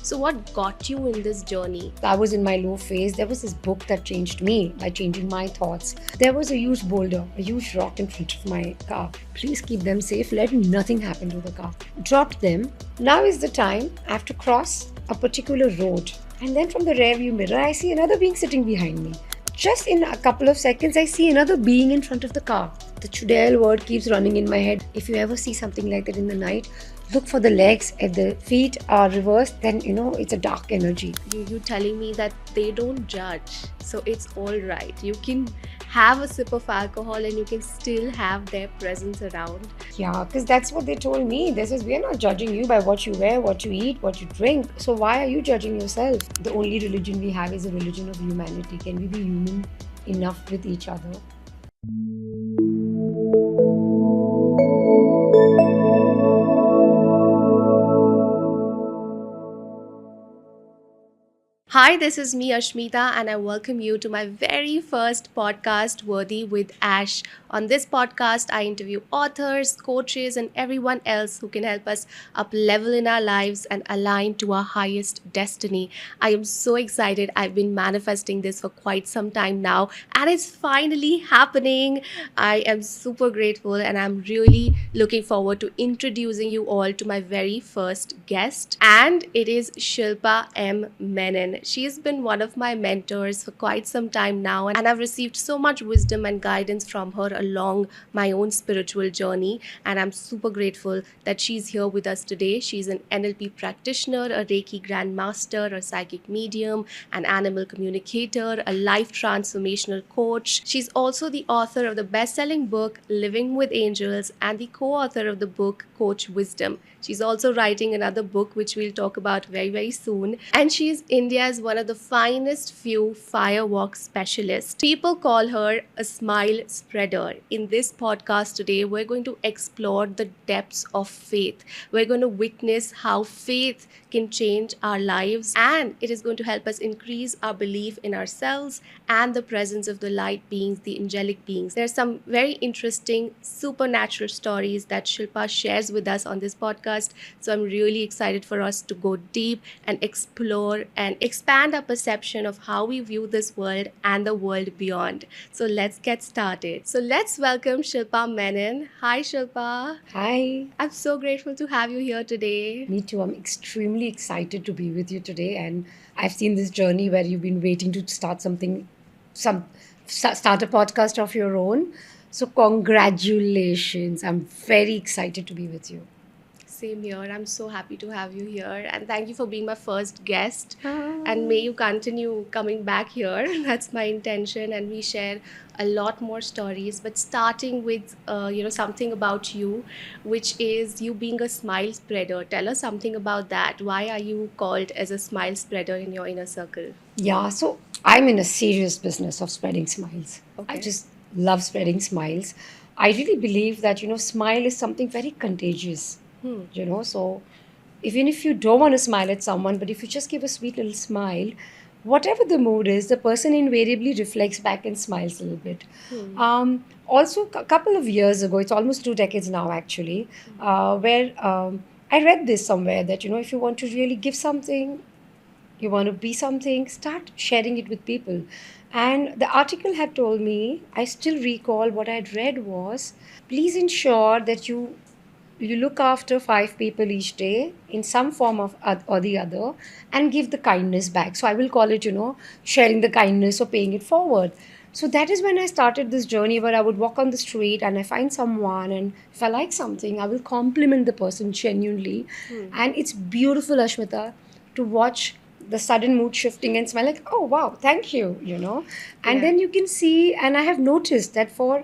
So what got you in this journey? I was in my low phase. There was this book that changed me by changing my thoughts. There was a huge boulder, a huge rock in front of my car. Please keep them safe. Let nothing happen to the car. Dropped them. Now is the time I have to cross a particular road. And then from the rear view mirror, I see another being sitting behind me. Just in a couple of seconds, I see another being in front of the car. The Chudel word keeps running in my head. If you ever see something like that in the night, look for the legs. If the feet are reversed, then it's a dark energy. You telling me that they don't judge, so it's all right. You can have a sip of alcohol and you can still have their presence around. Yeah, because that's what they told me. They says, we're not judging you by what you wear, what you eat, what you drink. So why are you judging yourself? The only religion we have is a religion of humanity. Can we be human enough with each other? Hi, this is me, Ashmita, and I welcome you to my very first podcast, Worthy with Ash. On this podcast, I interview authors, coaches, and everyone else who can help us up level in our lives and align to our highest destiny. I am so excited. I've been manifesting this for quite some time now, and it's finally happening. I am super grateful, and I'm really looking forward to introducing you all to my very first guest, and it is Shilpa M. Menon. She's been one of my mentors for quite some time now, and I've received so much wisdom and guidance from her along my own spiritual journey, and I'm super grateful that she's here with us today. She's an NLP practitioner, a Reiki grandmaster, a psychic medium, an animal communicator, a life transformational coach. She's also the author of the best-selling book Living with Angels and the co-author of the book Coach Wisdom. She's also writing another book which we'll talk about very, very soon, and she is India's one of the finest few firewalk specialists. People call her a smile spreader. In this podcast today, we're going to explore the depths of faith. We're going to witness how faith can change our lives, and it is going to help us increase our belief in ourselves and the presence of the light beings, the angelic beings. There are some very interesting supernatural stories that Shilpa shares with us on this podcast. So I'm really excited for us to go deep and explore and expand our perception of how we view this world and the world beyond. So let's get started. So let's welcome Shilpa Menon. Hi, Shilpa. Hi. I'm so grateful to have you here today. Me too. I'm extremely excited to be with you today. And I've seen this journey where you've been waiting to start start a podcast of your own. So congratulations. I'm very excited to be with you. Same here. I'm so happy to have you here. And thank you for being my first guest. And may you continue coming back here. That's my intention. And we share a lot more stories. But starting with, something about you, which is you being a smile spreader. Tell us something about that. Why are you called as a smile spreader in your inner circle? Yeah, so I'm in a serious business of spreading smiles. Okay. I just love spreading smiles. I really believe that, smile is something very contagious. So even if you don't want to smile at someone, but if you just give a sweet little smile, whatever the mood is, the person invariably reflects back and smiles a little bit. Also, a couple of years ago, it's almost 2 decades now actually, where I read this somewhere that, if you want to really give something, you want to be something, start sharing it with people. And the article had told me, I still recall what I'd read was, please ensure that you look after 5 people each day in some form of or the other and give the kindness back. So I will call it, sharing the kindness or paying it forward. So that is when I started this journey where I would walk on the street and I find someone, and if I like something, I will compliment the person genuinely. And it's beautiful, Ashmita, to watch the sudden mood shifting and smile like, oh, wow, thank you, And then you can see, and I have noticed that for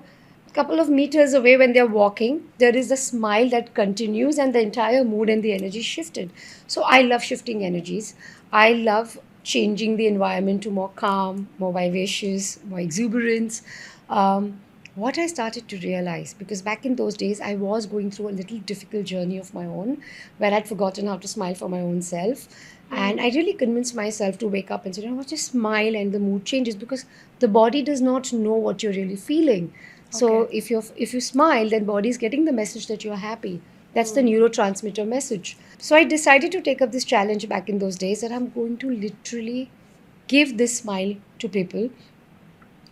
couple of meters away when they're walking, there is a smile that continues and the entire mood and the energy shifted. So I love shifting energies. I love changing the environment to more calm, more vivacious, more exuberance. What I started to realize, because back in those days, I was going through a little difficult journey of my own where I'd forgotten how to smile for my own self. And I really convinced myself to wake up and say, just smile and the mood changes, because the body does not know what you're really feeling. So if you smile, then body is getting the message that you're happy. That's the neurotransmitter message. So I decided to take up this challenge back in those days that I'm going to literally give this smile to people.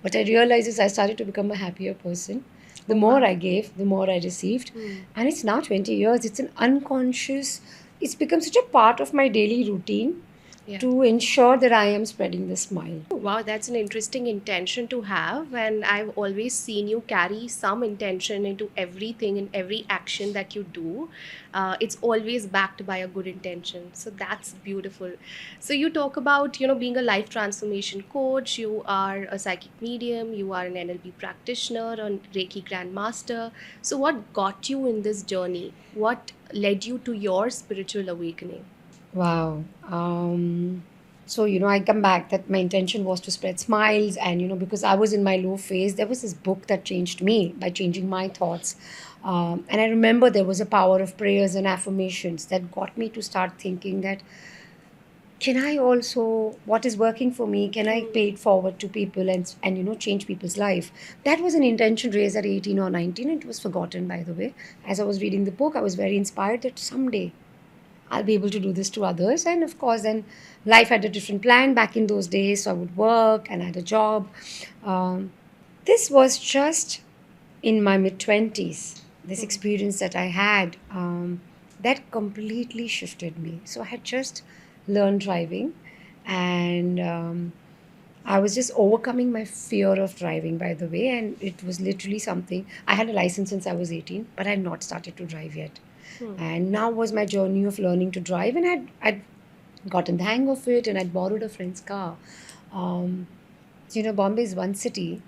What I realized is I started to become a happier person. The Oh, more wow. I gave, the more I received. And it's now 20 years. It's an unconscious, it's become such a part of my daily routine Yeah. to ensure that I am spreading the smile. Oh, wow, that's an interesting intention to have. And I've always seen you carry some intention into everything and every action that you do. It's always backed by a good intention. So that's beautiful. So you talk about, being a life transformation coach, you are a psychic medium, you are an NLP practitioner, a Reiki grandmaster. So what got you in this journey? What led you to your spiritual awakening? Wow. So, I come back that my intention was to spread smiles. And, because I was in my low phase, there was this book that changed me by changing my thoughts. And I remember there was a power of prayers and affirmations that got me to start thinking that can I also, what is working for me, can I pay it forward to people and change people's life? That was an intention raised at 18 or 19. It was forgotten, by the way. As I was reading the book, I was very inspired that someday I'll be able to do this to others. And of course, then life had a different plan back in those days. So I would work and I had a job. Um, this was just in my mid 20s, this experience that I had that completely shifted me. So I had just learned driving and I was just overcoming my fear of driving, by the way. And it was literally something I had a license since I was 18, but I had not started to drive yet. And now was my journey of learning to drive, and I'd gotten the hang of it, and I'd borrowed a friend's car. Um, so, Bombay is one city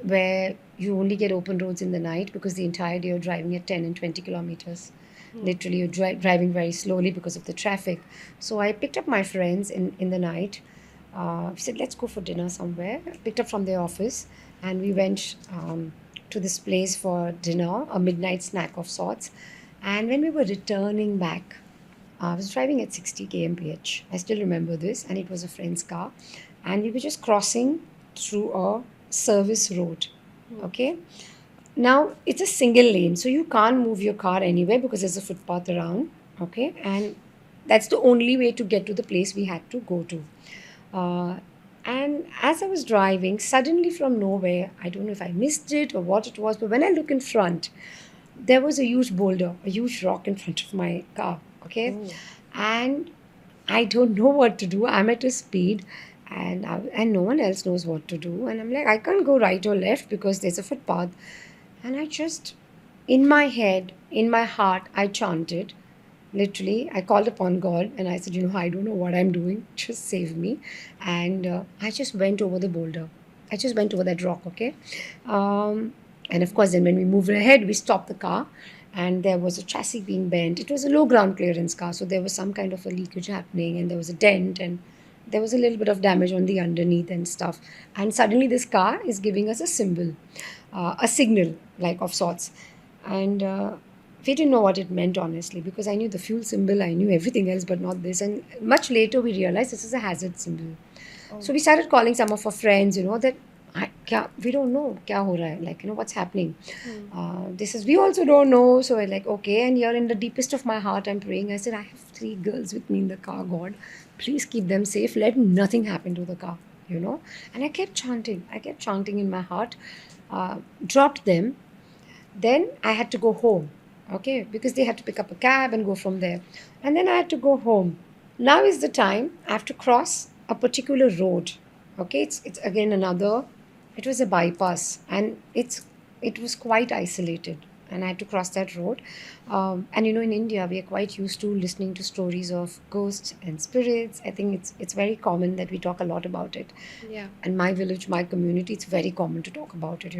where you only get open roads in the night because the entire day you're driving at 10 and 20 kilometers. Literally, you're driving very slowly because of the traffic. So I picked up my friends in the night. We said, let's go for dinner somewhere. Picked up from their office, and we went to this place for dinner, a midnight snack of sorts. And when we were returning back, I was driving at 60 kmph. I still remember this, and it was a friend's car. And we were just crossing through a service road. Okay. Now it's a single lane, so you can't move your car anywhere because there's a footpath around. Okay. And that's the only way to get to the place we had to go to. Uh, and as I was driving, suddenly from nowhere, I don't know if I missed it or what it was, but when I look in front, there was a huge boulder, a huge rock in front of my car. Okay. Oh. And I don't know what to do. I'm at a speed and no one else knows what to do. And I'm like, I can't go right or left because there's a footpath. And I just, in my head, in my heart, I chanted. Literally, I called upon God and I said, I don't know what I'm doing. Just save me. And I just went over the boulder. I just went over that rock, okay? And of course, then when we moved ahead, we stopped the car and there was a chassis being bent. It was a low ground clearance car, so there was some kind of a leakage happening and there was a dent and there was a little bit of damage on the underneath and stuff. And suddenly, this car is giving us a symbol, a signal, like of sorts. And we didn't know what it meant, honestly, because I knew the fuel symbol, I knew everything else, but not this. And much later, we realized this is a hazard symbol. So we started calling some of our friends, that we don't know kya ho raha hai, like, what's happening. This is, we also don't know. So we're like, okay. And here in the deepest of my heart, I'm praying. I said, I have 3 girls with me in the car, God. Please keep them safe. Let nothing happen to the car. And I kept chanting in my heart, dropped them. Then I had to go home, okay, because they had to pick up a cab and go from there. And then I had to go home. Now is the time I have to cross a particular road. Okay, it's again another. It was a bypass, and it was quite isolated, and I had to cross that road. And in India, we are quite used to listening to stories of ghosts and spirits. I think it's very common that we talk a lot about it. Yeah. And my village, my community, it's very common to talk about it.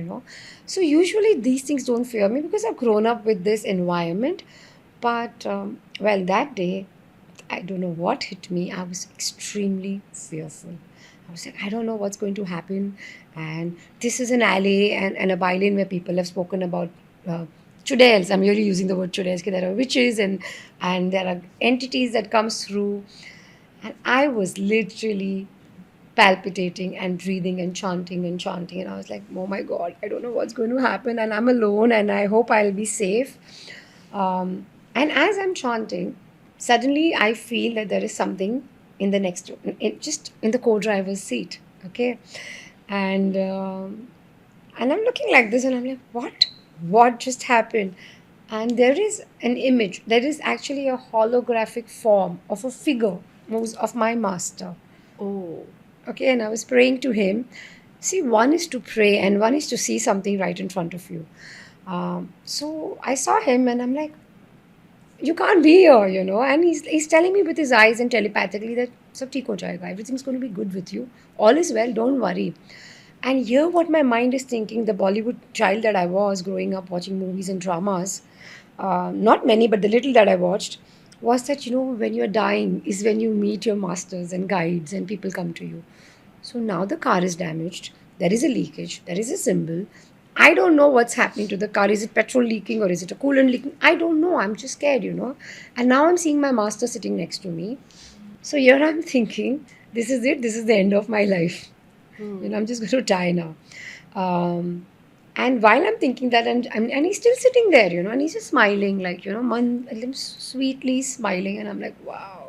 So usually these things don't fear me because I've grown up with this environment. But well, that day, I don't know what hit me. I was extremely fearful. I was like, I don't know what's going to happen. And this is an alley and a bylane where people have spoken about chudels. I'm really using the word chudels. There are witches and there are entities that comes through. And I was literally palpitating and breathing and chanting and chanting. And I was like, oh my God, I don't know what's going to happen. And I'm alone and I hope I'll be safe. And as I'm chanting, suddenly I feel that there is something in the next, just in the co-driver's seat. Okay, and and I'm looking like this, and I'm like, what? What just happened? And there is an image. There is actually a holographic form of a figure of my master. Oh. Okay, and I was praying to him. See, one is to pray, and one is to see something right in front of you. So I saw him, and I'm like, you can't be here, And he's telling me with his eyes and telepathically that sab theek ho jayega. Everything's going to be good with you. All is well. Don't worry. And here, what my mind is thinking, the Bollywood child that I was growing up watching movies and dramas, not many, but the little that I watched, was that, when you're dying is when you meet your masters and guides and people come to you. So now the car is damaged. There is a leakage. There is a symbol. I don't know what's happening to the car. Is it petrol leaking or is it a coolant leaking? I don't know. I'm just scared. And now I'm seeing my master sitting next to me. So here I'm thinking, this is it. This is the end of my life. I'm just going to die now. And while I'm thinking that, and he's still sitting there, and he's just smiling, like, sweetly smiling. And I'm like, wow.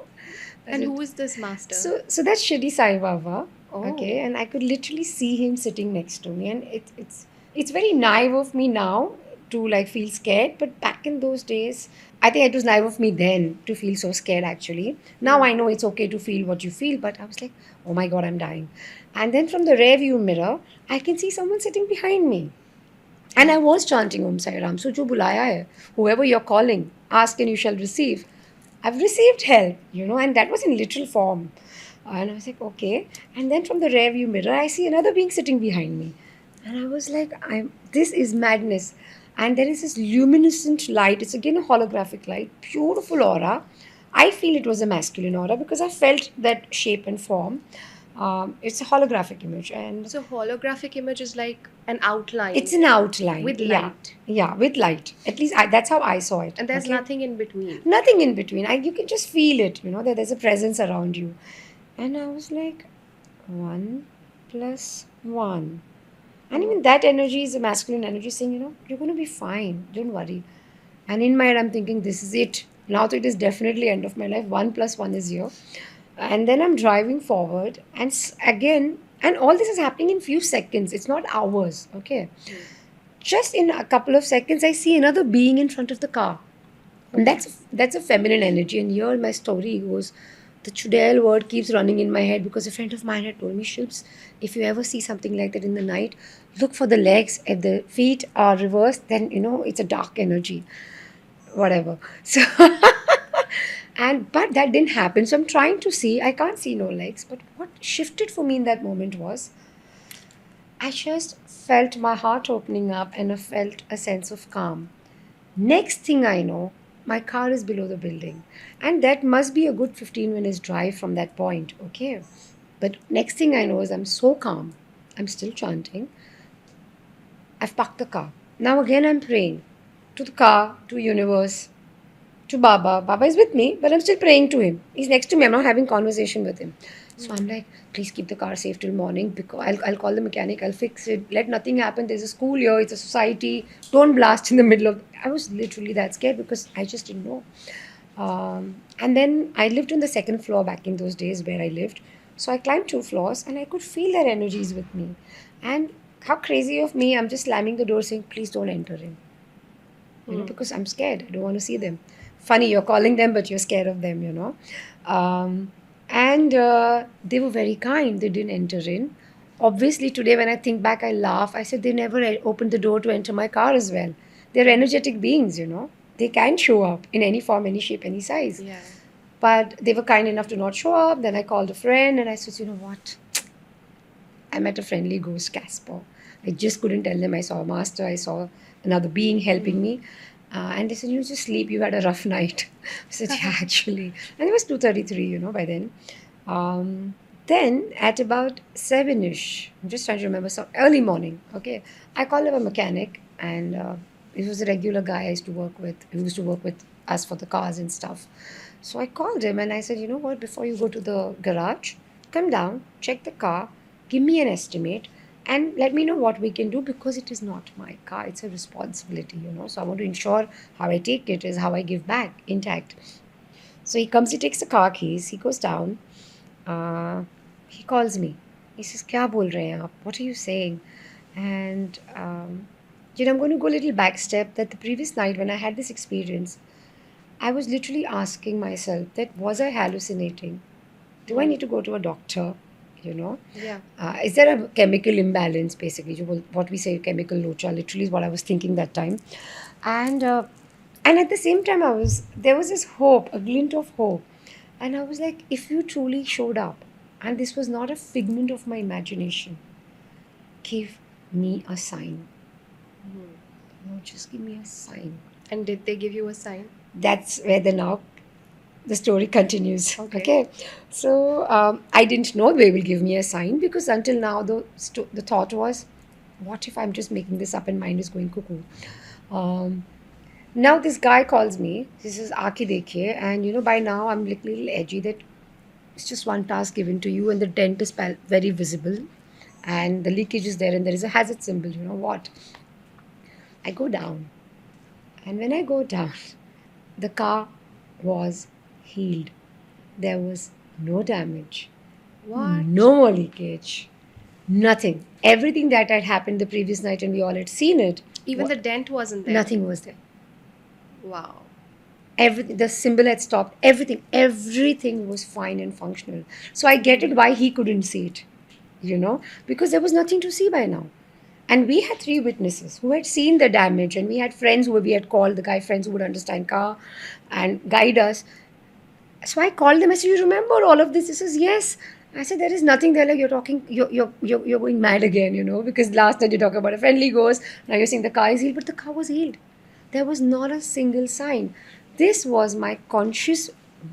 That's And it. who is this master? So that's Shri Sai Baba. Oh. Okay, and I could literally see him sitting next to me, and it's very naive of me now to like feel scared, but back in those days, I think it was naive of me then to feel so scared. Actually, now I know it's okay to feel what you feel, but I was like, oh my god, I'm dying. And then from the rear view mirror, I can see someone sitting behind me. And I was chanting Om Sai Ram. So jo bulaya hai, whoever you're calling, ask and you shall receive. I've received help, and that was in literal form. And I was like, okay. And then from the rear view mirror, I see another being sitting behind me. And I was like, this is madness. And there is this luminescent light. It's again a holographic light, beautiful aura. I feel it was a masculine aura because I felt that shape and form. It's a holographic image, and So holographic image is like an outline. it's an outline. With Yeah. light. Yeah, with light. At least that's how I saw it. And there's okay? nothing in between. Nothing in between. You can just feel it, that there's a presence around you. And I was like, 1 + 1. And even that energy is a masculine energy saying, you're going to be fine. Don't worry. And in my head, I'm thinking, this is it. Now it is definitely end of my life. 1 + 1 is here. And then I'm driving forward. And again, and all this is happening in few seconds. It's not hours. Okay. Just in a couple of seconds, I see another being in front of the car. And that's a feminine energy. And here my story goes, the Chudel word keeps running in my head because a friend of mine had told me, Shilps, if you ever see something like that in the night, look for the legs. If the feet are reversed, then it's a dark energy. Whatever. So but that didn't happen. So I'm trying to see. I can't see no legs. But what shifted for me in that moment was I just felt my heart opening up and I felt a sense of calm. Next thing I know, my car is below the building. And that must be a good 15 minutes drive from that point, okay? But next thing I know is I'm so calm. I'm still chanting. I've parked the car. Now again I'm praying to the car, to universe, to Baba. Baba is with me, but I'm still praying to him. He's next to me. I'm not having conversation with him. So I'm like, please keep the car safe till morning because I'll call the mechanic. I'll fix it. Let nothing happen. There's a school here. It's a society. Don't blast in the middle of. I was literally that scared because I just didn't know. And then I lived on the second floor back in those days where I lived. So I climbed 2 floors and I could feel their energies with me. And how crazy of me, I'm just slamming the door saying, please don't enter in. Because I'm scared. I don't want to see them. Funny, you're calling them, but you're scared of them. And they were very kind. They didn't enter in. Obviously, today when I think back, I laugh. I said they never opened the door to enter my car as well. They're energetic beings. They can show up in any form, any shape, any size. Yeah. But they were kind enough to not show up. Then I called a friend and I said, you know what? I met a friendly ghost, Casper. I just couldn't tell them I saw a master. I saw another being helping me. And they said, you just sleep. You had a rough night. I said, yeah, actually. And it was 2:33, by then. Then at about 7-ish, I'm just trying to remember, some early morning, okay, I called up a mechanic and it was a regular guy I used to work with. He used to work with us for the cars and stuff. So I called him and I said, you know what, before you go to the garage, come down, check the car, give me an estimate, and let me know what we can do, because it is not my car, it's a responsibility, so I want to ensure how I take it is how I give back intact. So he comes, he takes the car keys, he goes down, uh, he calls me, he says, kya bol rahe hain aap, what are you saying? And I'm going to go a little back step, that the previous night when I had this experience, I was literally asking myself that, was I hallucinating? Do I need to go to a doctor? You know, Yeah. Is there a chemical imbalance? Basically, what we say chemical locha, literally is what I was thinking that time, and and at the same time, there was this hope, a glint of hope, and I was like, if you truly showed up, and this was not a figment of my imagination, give me a sign. No, just give me a sign. And did they give you a sign? That's where the story continues. Okay. Okay. So I didn't know they will give me a sign, because until now the thought was, what if I'm just making this up and mind is going cuckoo? Um, Now this guy calls me. He says, "Aaki dekhiye," and by now I'm like little edgy that it's just one task given to you, and the dent is very visible, and the leakage is there, and there is a hazard symbol. You know what? I go down, and when I go down, the car was healed. There was no damage, What? no more leakage, nothing. Everything that had happened the previous night and we all had seen it, Even the dent wasn't there. nothing was there. Wow. Everything, the symbol had stopped. Everything was fine and functional. So I get it why he couldn't see it, because there was nothing to see by now. And we had three witnesses who had seen the damage, and we had friends who we had called, the guy friends who would understand car and guide us. So I called them. I said, "You remember all of this?" He says, "Yes." I said, "There is nothing there. Like you're talking, you're going mad again, because last night you talked about a friendly ghost. Now you're saying the car is healed, but the car was healed. There was not a single sign." This was my conscious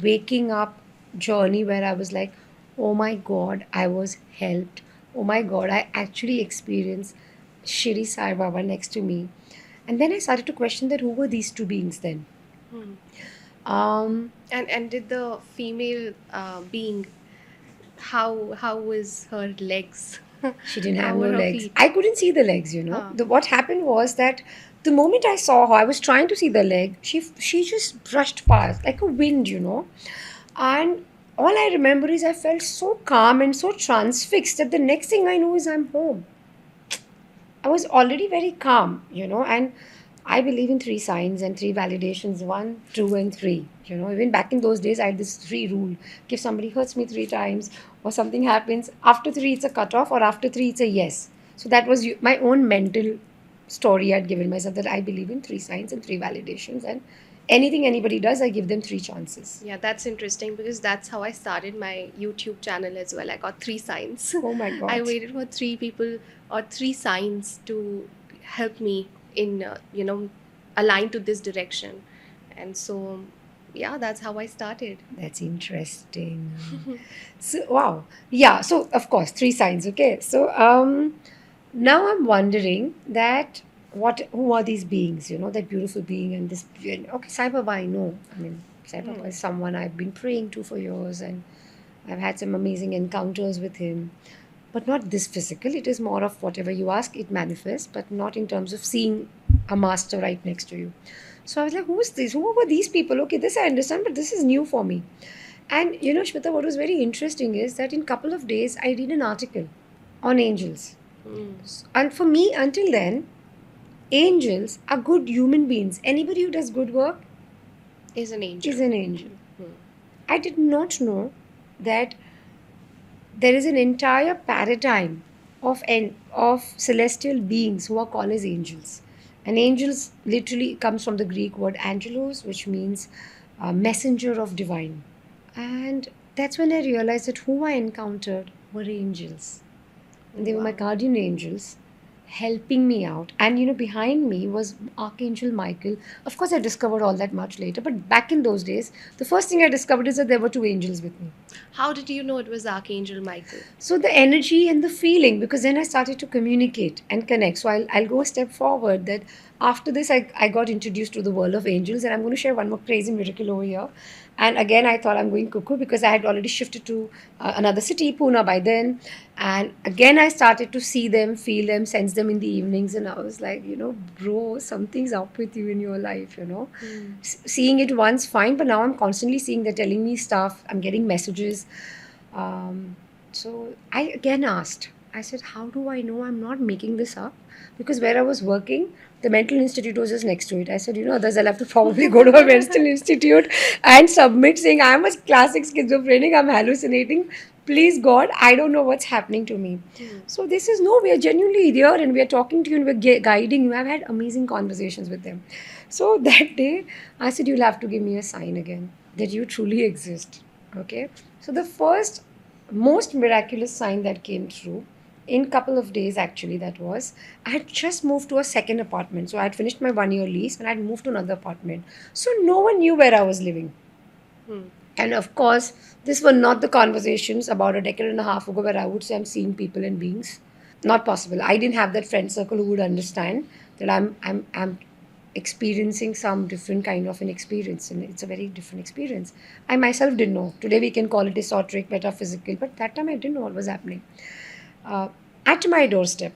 waking up journey where I was like, "Oh my God, I was helped. Oh my God, I actually experienced Shri Sai Baba next to me." And then I started to question that who were these two beings then? Hmm. Um, And did the female being, how was her legs? She didn't have How no were her legs. feet? I couldn't see the legs. Huh. What happened was that the moment I saw her, I was trying to see the leg. She just brushed past like a wind. And all I remember is I felt so calm and so transfixed that the next thing I know is I'm home. I was already very calm, and I believe in three signs and three validations: one, two, and three. Even back in those days, I had this three rule. If somebody hurts me three times or something happens, after three, it's a cutoff, or after three, it's a yes. So that was my own mental story I'd given myself, that I believe in three signs and three validations. And anything anybody does, I give them three chances. Yeah, that's interesting because that's how I started my YouTube channel as well. I got 3 signs. Oh my God. I waited for 3 people or 3 signs to help me in, align to this direction. And so, yeah, that's how I started. That's interesting. So, wow. Yeah. So, of course, three signs. Okay. So, now I'm wondering that who are these beings? That beautiful being and this. Okay, Sai Baba, I know. I mean, Sai Baba is someone I've been praying to for years, and I've had some amazing encounters with him. But not this physical. It is more of whatever you ask, it manifests, but not in terms of seeing a master right next to you. So I was like, who is this? Who were these people? Okay, this I understand, but this is new for me. And Shmita, what was very interesting is that in couple of days, I read an article on angels. And for me, until then, angels are good human beings. Anybody who does good work Is an angel. is an angel. I did not know that there is an entire paradigm of celestial beings who are called as angels. And angels literally comes from the Greek word angelos, which means messenger of divine. And that's when I realized that who I encountered were angels. And they were my Wow. guardian angels helping me out. And behind me was Archangel Michael. Of course, I discovered all that much later. But back in those days, the first thing I discovered is that there were two angels with me. How did you know it was Archangel Michael? So the energy and the feeling, because then I started to communicate and connect. So I'll go a step forward that after this, I got introduced to the world of angels, and I'm going to share one more crazy miracle over here. And again, I thought I'm going cuckoo because I had already shifted to another city, Pune, by then. And again, I started to see them, feel them, sense them in the evenings. And I was like, bro, something's up with you in your life. Seeing it once, fine, but now I'm constantly seeing they're telling me stuff. I'm getting messages. Um, so I again asked, I said, how do I know I'm not making this up? Because where I was working, the mental institute was just next to it. I said, others, I'll have to probably go to a mental institute and submit saying I'm a classic schizophrenic, I'm hallucinating. Please God, I don't know what's happening to me. So this is no, we are genuinely here and we are talking to you and we're guiding you. I've had amazing conversations with them. So that day, I said, you'll have to give me a sign again that you truly exist. Okay. So the first most miraculous sign that came through in couple of days, actually, that was I had just moved to a second apartment. So I had finished my 1 year lease and I had moved to another apartment. So no one knew where I was living. And of course, these were not the conversations about a decade and a half ago where I would say I'm seeing people and beings. Not possible. I didn't have that friend circle who would understand that I'm experiencing some different kind of an experience, and it's a very different experience. I myself didn't know. Today we can call it esoteric, metaphysical, but that time I didn't know what was happening. Uh, at my doorstep,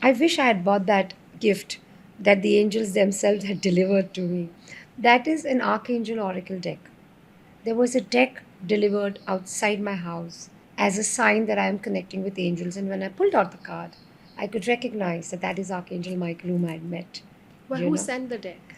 I wish I had bought that gift that the angels themselves had delivered to me. That is an archangel oracle deck. There was a deck delivered outside my house as a sign that I am connecting with angels. And when I pulled out the card, I could recognize that that is Archangel Michael whom I had met. But You who know, sent the deck?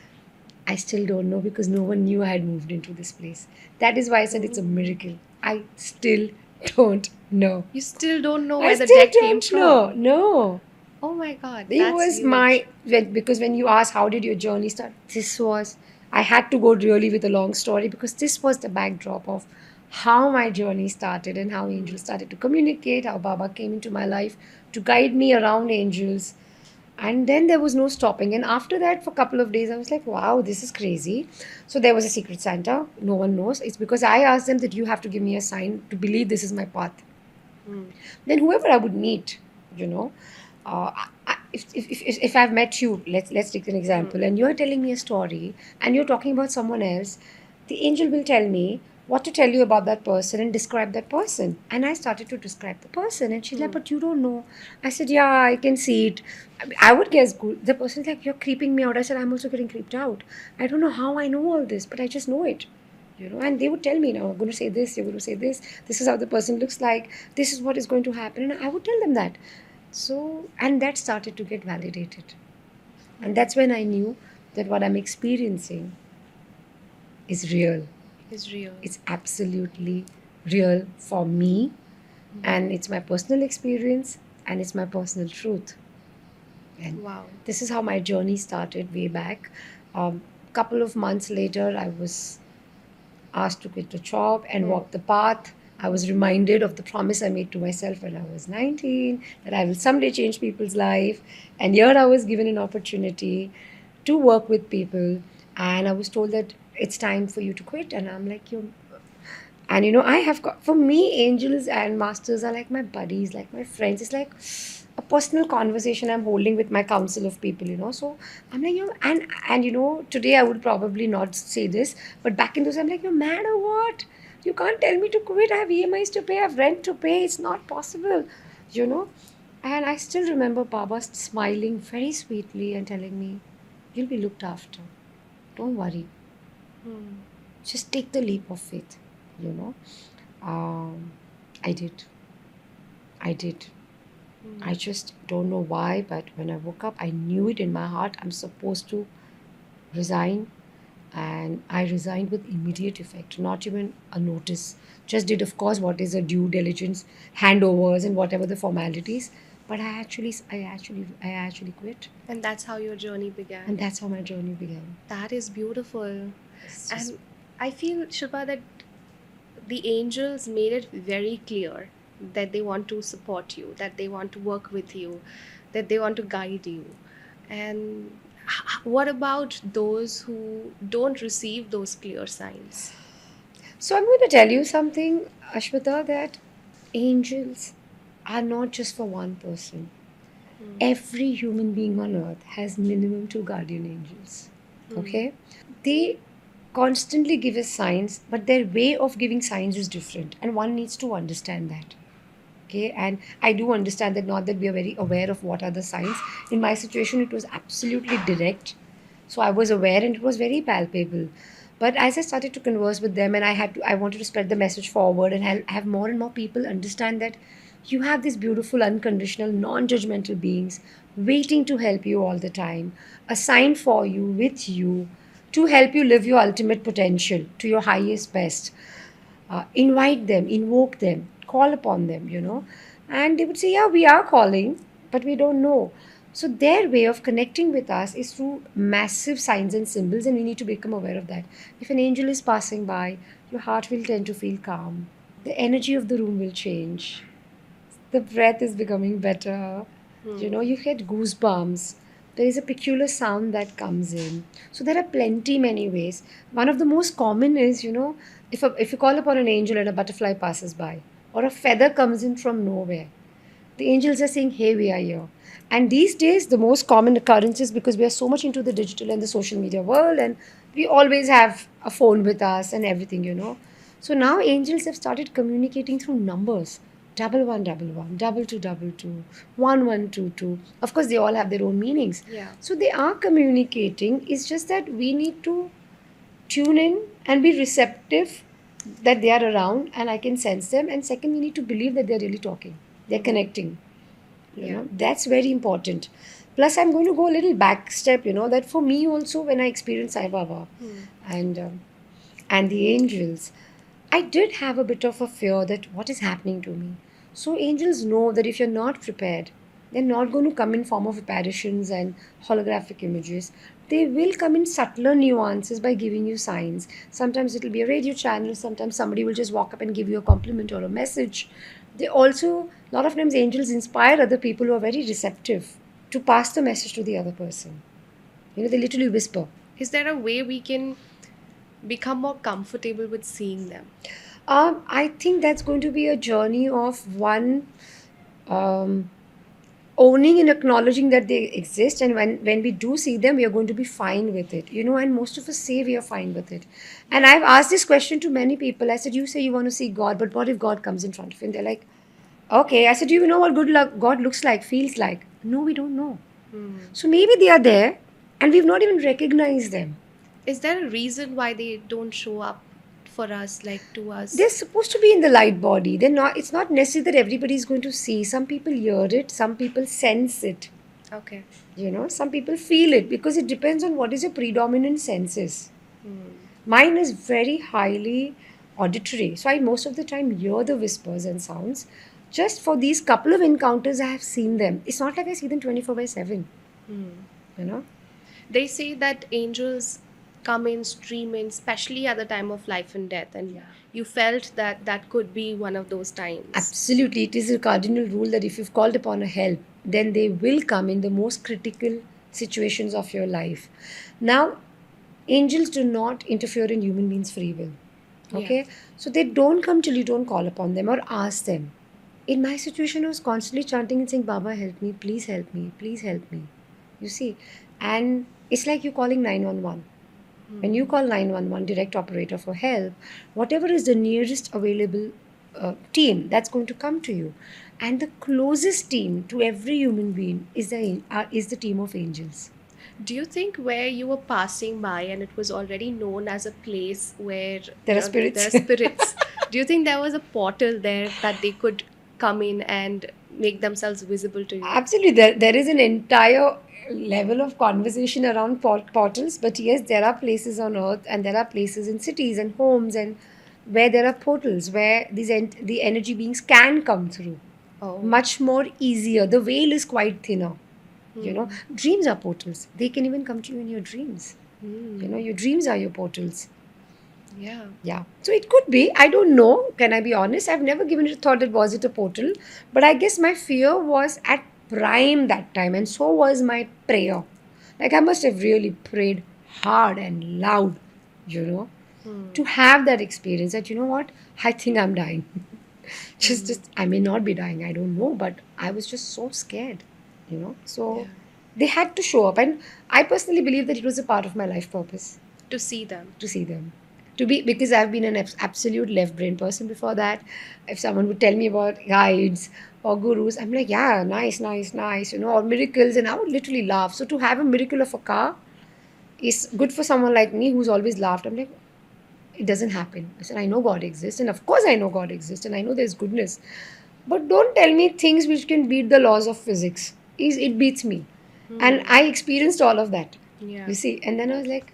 I still don't know because no one knew I had moved into this place. That is why I said it's a miracle. I still don't know. You still don't know I where the still deck came don't know. from. No. Oh my god, It that's was huge. because when you ask how did your journey start, this was, I had to go really with a long story because this was the backdrop of how my journey started and how angels started to communicate, how Baba came into my life to guide me around angels. And then there was no stopping. And after that, for a couple of days, I was like, wow, this is crazy. So there was a secret Santa. No one knows. It's because I asked them that you have to give me a sign to believe this is my path. Then whoever I would meet, you know, if I've met you, let's take an example, and you're telling me a story, and you're talking about someone else, the angel will tell me what to tell you about that person and describe that person. And I started to describe the person, and she's like, "But you don't know." I said, "Yeah, I can see it." I would guess good. The person's like, "You're creeping me out." I said, "I'm also getting creeped out. I don't know how I know all this, but I just know it." And they would tell me, "Now I'm going to say this, you're going to say this is how the person looks like, this is what is going to happen," and I would tell them that. So, and that started to get validated, and that's when I knew that what I'm experiencing is real. Is real. It's absolutely real for me, and it's my personal experience, and it's my personal truth. And Wow. this is how my journey started way back. Couple of months later, I was asked to quit the job and walk the path. I was reminded of the promise I made to myself when I was 19 that I will someday change people's life. And here I was given an opportunity to work with people. And I was told that it's time for you to quit. And I'm like, you. And I have got, for me, angels and masters are like my buddies, like my friends. It's like a personal conversation I'm holding with my council of people. So I'm like, and today I would probably not say this, but back in those, I'm like, you're mad or what? You can't tell me to quit. I have EMIs to pay, I have rent to pay. It's not possible, you know. And I still remember Baba smiling very sweetly and telling me, you'll be looked after. Don't worry. Just take the leap of faith, you know. Um, I did. I did. I just don't know why, but when I woke up, I knew it in my heart. I'm supposed to resign, and I resigned with immediate effect, not even a notice. Just did, of course, what is a due diligence, handovers, and whatever the formalities. But I actually quit, And that's how your journey began. and that's how my journey began. That is beautiful. It's just- And I feel, Shilpa, that the angels made it very clear that they want to support you, that they want to work with you, that they want to guide you. And what about those who don't receive those clear signs? So I'm going to tell you something, Ashmita, that angels are not just for one person. Every human being on earth has minimum two guardian angels. Okay? They constantly give us signs, but their way of giving signs is different, and one needs to understand that. Okay, and I do understand that, not that we are very aware of what are the signs. In my situation, it was absolutely direct, so I was aware and it was very palpable. But as I started to converse with them, and I wanted to spread the message forward and have more and more people understand that you have these beautiful, unconditional, non-judgmental beings waiting to help you all the time, assigned for you, with you, to help you live your ultimate potential to your highest best. Invite them, invoke them, call upon them, And they would say, yeah, we are calling, but we don't know. So their way of connecting with us is through massive signs and symbols, and we need to become aware of that. If an angel is passing by, your heart will tend to feel calm. The energy of the room will change. The breath is becoming better. You get goosebumps. There is a peculiar sound that comes in. So there are plenty many ways. One of the most common is, if you call upon an angel and a butterfly passes by, or a feather comes in from nowhere, the angels are saying, hey, we are here. And these days, the most common occurrence is because we are so much into the digital and the social media world, and we always have a phone with us and everything. So now angels have started communicating through numbers: 1111, 2222, 1122. Of course, they all have their own meanings. Yeah. So they are communicating. It's just that we need to tune in and be receptive that they are around and I can sense them. And second, we need to believe that they're really talking, they're connecting. Yeah. That's very important. Plus, I'm going to go a little back step. That for me also, when I experienced Sai Baba and and the angels, I did have a bit of a fear that what is happening to me. So angels know that if you're not prepared, they're not going to come in form of apparitions and holographic images. They will come in subtler nuances by giving you signs. Sometimes it'll be a radio channel, sometimes somebody will just walk up and give you a compliment or a message. They also, a lot of times, angels inspire other people who are very receptive to pass the message to the other person. They literally whisper. Is there a way we can become more comfortable with seeing them? I think that's going to be a journey of one um, owning and acknowledging that they exist. And when we do see them, we are going to be fine with it. And most of us say we are fine with it. And I've asked this question to many people. I said, you say you want to see God, but what if God comes in front of you? And they're like, okay. I said, do you know what good luck God looks like, feels like? No, we don't know. So maybe they are there and we've not even recognized them. Is there a reason why they don't show up for us, like to us? They're supposed to be in the light body. They're not. It's not necessary that everybody's going to see. Some people hear it. Some people sense it. Okay. Some people feel it because it depends on what is your predominant senses. Mine is very highly auditory. So I most of the time hear the whispers and sounds. Just for these couple of encounters, I have seen them. It's not like I see them 24/7. You know? They say that angels come in, stream in, especially at the time of life and death, and you felt that that could be one of those times. Absolutely. It is a cardinal rule that if you've called upon a help, then they will come in the most critical situations of your life. Now, angels do not interfere in human beings' free will. Okay? So they don't come till you don't call upon them or ask them. In my situation, I was constantly chanting and saying, Baba, help me, please help me, please help me. You see? And it's like you calling 911. When you call 911, direct operator, for help, whatever is the nearest available team that's going to come to you. And the closest team to every human being is the team of angels. Do you think where you were passing by and it was already known as a place where There are spirits. there are spirits, do you think there was a portal there that they could come in and make themselves visible to you? Absolutely. There is an entire level of conversation around portals. But yes, there are places on earth and there are places in cities and homes and where there are portals where the energy beings can come through. Oh. Much more easier. The veil is quite thinner. Dreams are portals. They can even come to you in your dreams. Your dreams are your portals. Yeah. So it could be. I don't know. Can I be honest? I've never given it a thought that was it a portal. But I guess my fear was at prime that time. And so was my prayer. Like I must have really prayed hard and loud, to have that experience that, what? I think I'm dying. just I may not be dying. I don't know. But I was just so scared. So Yeah. they had to show up, and I personally believe that it was a part of my life purpose To see them. to see them, to be, because I've been an absolute left brain person before that. If someone would tell me about guides or gurus, I'm like, yeah, nice, nice, nice, or miracles, and I would literally laugh. So to have a miracle of a car is good for someone like me who's always laughed. I'm like, it doesn't happen. I said, I know God exists, and of course I know God exists, and I know there's goodness. But don't tell me things which can beat the laws of physics. It beats me. And I experienced all of that. Yeah. You see, and then I was like,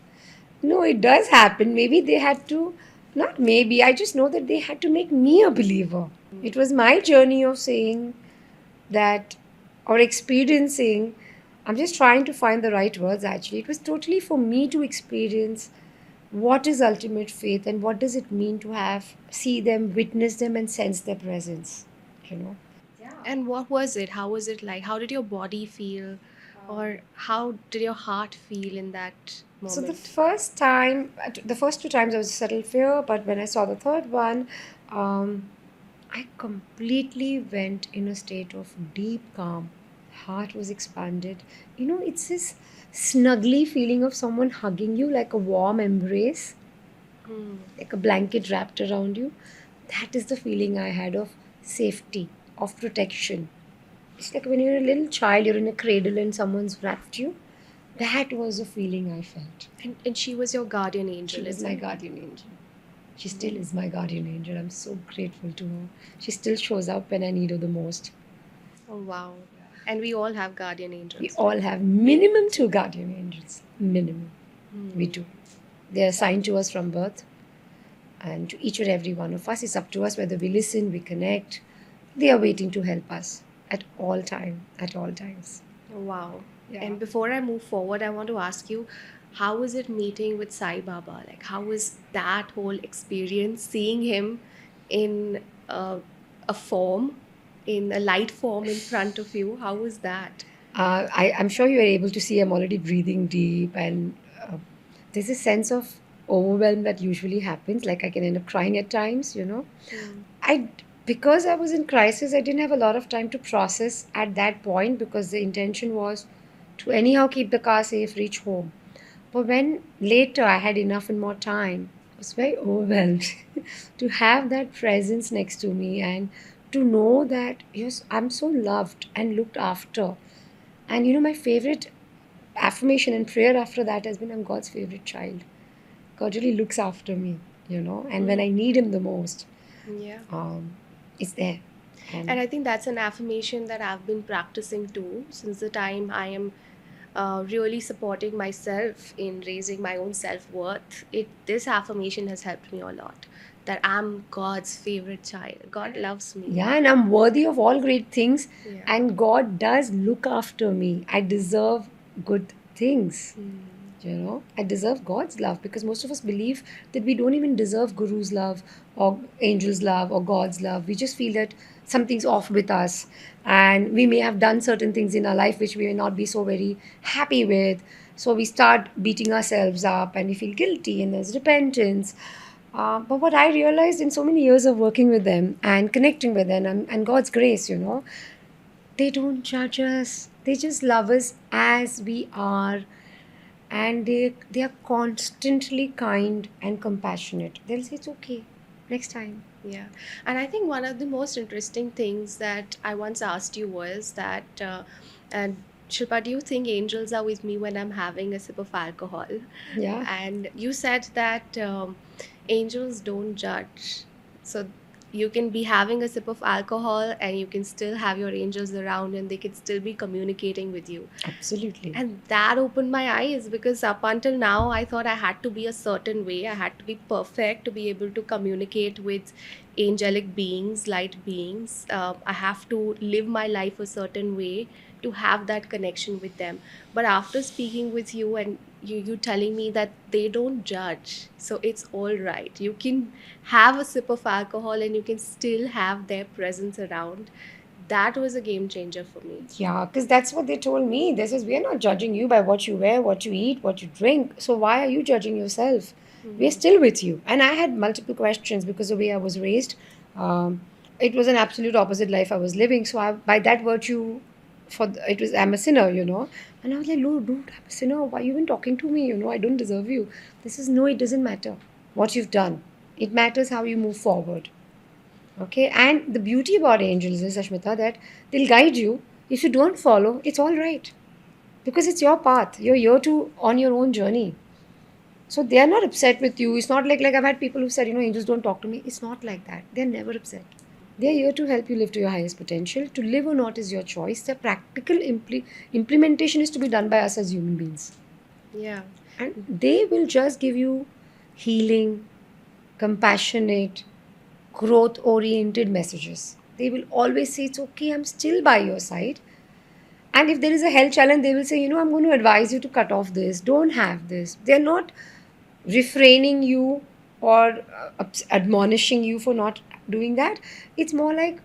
no, it does happen. Maybe they had to, not maybe, I just know that they had to make me a believer. It was my journey of saying that, or experiencing, I'm just trying to find the right words actually. It was totally for me to experience what is ultimate faith and what does it mean to have, see them, witness them, and sense their presence, you know. And what was it? How was it like? How did your body feel? Or how did your heart feel in that So moment? the first two times I was a subtle fear, but when I saw the third one, um, I completely went in a state of deep calm. Heart was expanded. It's this snuggly feeling of someone hugging you like a warm embrace, Hmm. like a blanket wrapped around you. That is the feeling I had of safety, of protection. It's like when you're a little child, you're in a cradle and someone's wrapped you. That was the feeling I felt. And she was your guardian She angel, was is my it? guardian angel. She still is my guardian angel. I'm so grateful to her. She still shows up when I need her the most. Oh, wow. And we all have guardian We angels, all right? have minimum two guardian angels. Minimum. We Hmm. do. They're assigned to us from birth. And to each and every one of us, it's up to us whether we listen, we connect. They are waiting to help us at all time, at all times. Wow. Yeah. And before I move forward, I want to ask you, how was it meeting with Sai Baba? Like, how was that whole experience, seeing him in a form, in a light form in front of you? How was that? I'm sure you are able to see I'm already breathing deep, and there's a sense of overwhelm that usually happens. Like I can end up crying at times. Hmm. I Because I was in crisis, I didn't have a lot of time to process at that point because the intention was to anyhow keep the car safe, reach home. But when later I had enough and more time, I was very overwhelmed to have that presence next to me and to know that yes, I'm so loved and looked after. And my favorite affirmation and prayer after that has been, I'm God's favorite child. God really looks after me, and when I need Him the most, Yeah. um, it's there. And And I think that's an affirmation that I've been practicing too since the time I am really supporting myself in raising my own self worth. This affirmation has helped me a lot. That I'm God's favorite child. God loves me. yeah, and I'm worthy of all great things, Yeah. and God does look after me. I deserve good things. I deserve God's love because most of us believe that we don't even deserve Guru's love or angels' love or God's love. We just feel that something's off with us, and we may have done certain things in our life which we may not be so very happy with. So we start beating ourselves up and we feel guilty, and there's repentance. But what I realized in so many years of working with them and connecting with them, and God's grace, they don't judge us. They just love us as we are, and they are constantly kind and compassionate. They'll say it's okay next time. Yeah. And I think one of the most interesting things that I once asked you was that, and Shilpa, do you think angels are with me when I'm having a sip of alcohol? Yeah. And you said that angels don't judge. So you can be having a sip of alcohol and you can still have your angels around and they can still be communicating with you. Absolutely. And that opened my eyes because up until now, I thought I had to be a certain way. I had to be perfect to be able to communicate with angelic beings, light beings. I have to live my life a certain way to have that connection with them. But after speaking with you and you telling me that they don't judge, so it's all right. You can have a sip of alcohol and you can still have their presence around. That was a game changer for me. Yeah, because that's what they told me. They says, we're not judging you by what you wear, what you eat, what you drink. So why are you judging yourself? We're Mhm. still with you. And I had multiple questions because the way I was raised, it was an absolute opposite life I was living. So by that virtue, it was, I'm a sinner, and I was like, no, dude, I'm a sinner. Why you even talking to me? I don't deserve you. This is no, it doesn't matter what you've done. It matters how you move forward. Okay, and the beauty about angels is, Ashmita, that they'll guide you. If you don't follow, it's all right because it's your path. You're here to on your own journey. So they are not upset with you. It's not like I've had people who said, angels don't talk to me. It's not like that. They're never upset. They're here to help you live to your highest potential. To live or not is your choice. The practical implementation is to be done by us as human beings. Yeah. And they will just give you healing, compassionate, growth oriented messages. They will always say, it's okay, I'm still by your side. And if there is a health challenge, they will say, I'm going to advise you to cut off this, don't have this. They're not refraining you or admonishing you for not doing that. It's more like,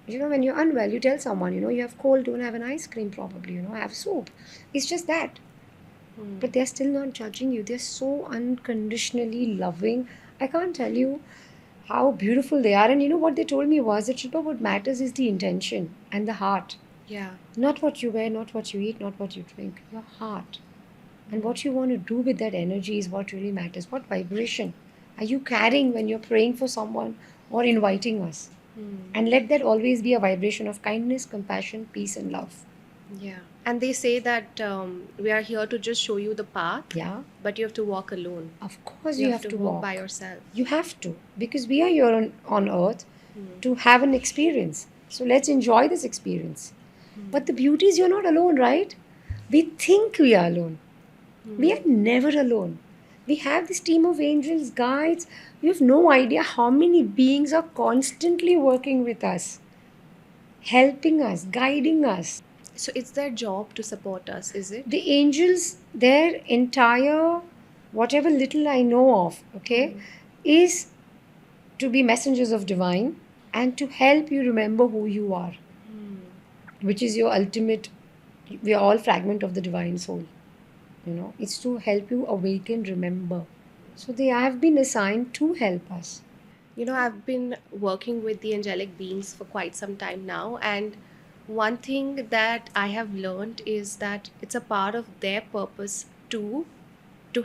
when you're unwell, you tell someone, you have cold, don't have an ice cream, probably, have soup. It's just that. But they're still not judging you. They're so unconditionally loving. I can't tell you how beautiful they are. And what they told me was that, Shilpa, what matters is the intention and the heart. Yeah. Not what you wear, not what you eat, not what you drink. Your heart. And what you want to do with that energy is what really matters. What vibration are you carrying when you're praying for someone or inviting us? And let that always be a vibration of kindness, compassion, peace, and love. Yeah. And they say that we are here to just show you the path, Yeah. but you have to walk alone. Of course, You you have have to to walk walk. by yourself. You have to, because we are here on earth to have an experience. So let's enjoy this experience. But the beauty is you're not alone, right? We think we are alone. We are never alone. We have this team of angels, guides. You have no idea how many beings are constantly working with us, helping us, guiding us. So it's their job to support us, is it? The angels, their entire, whatever little I know of, okay, is to be messengers of divine and to help you remember who you are, which is your ultimate. We are all fragment of the divine soul. It's to help you awaken, remember. So they have been assigned to help us. I've been working with the angelic beings for quite some time now, and one thing that I have learned is that it's a part of their purpose to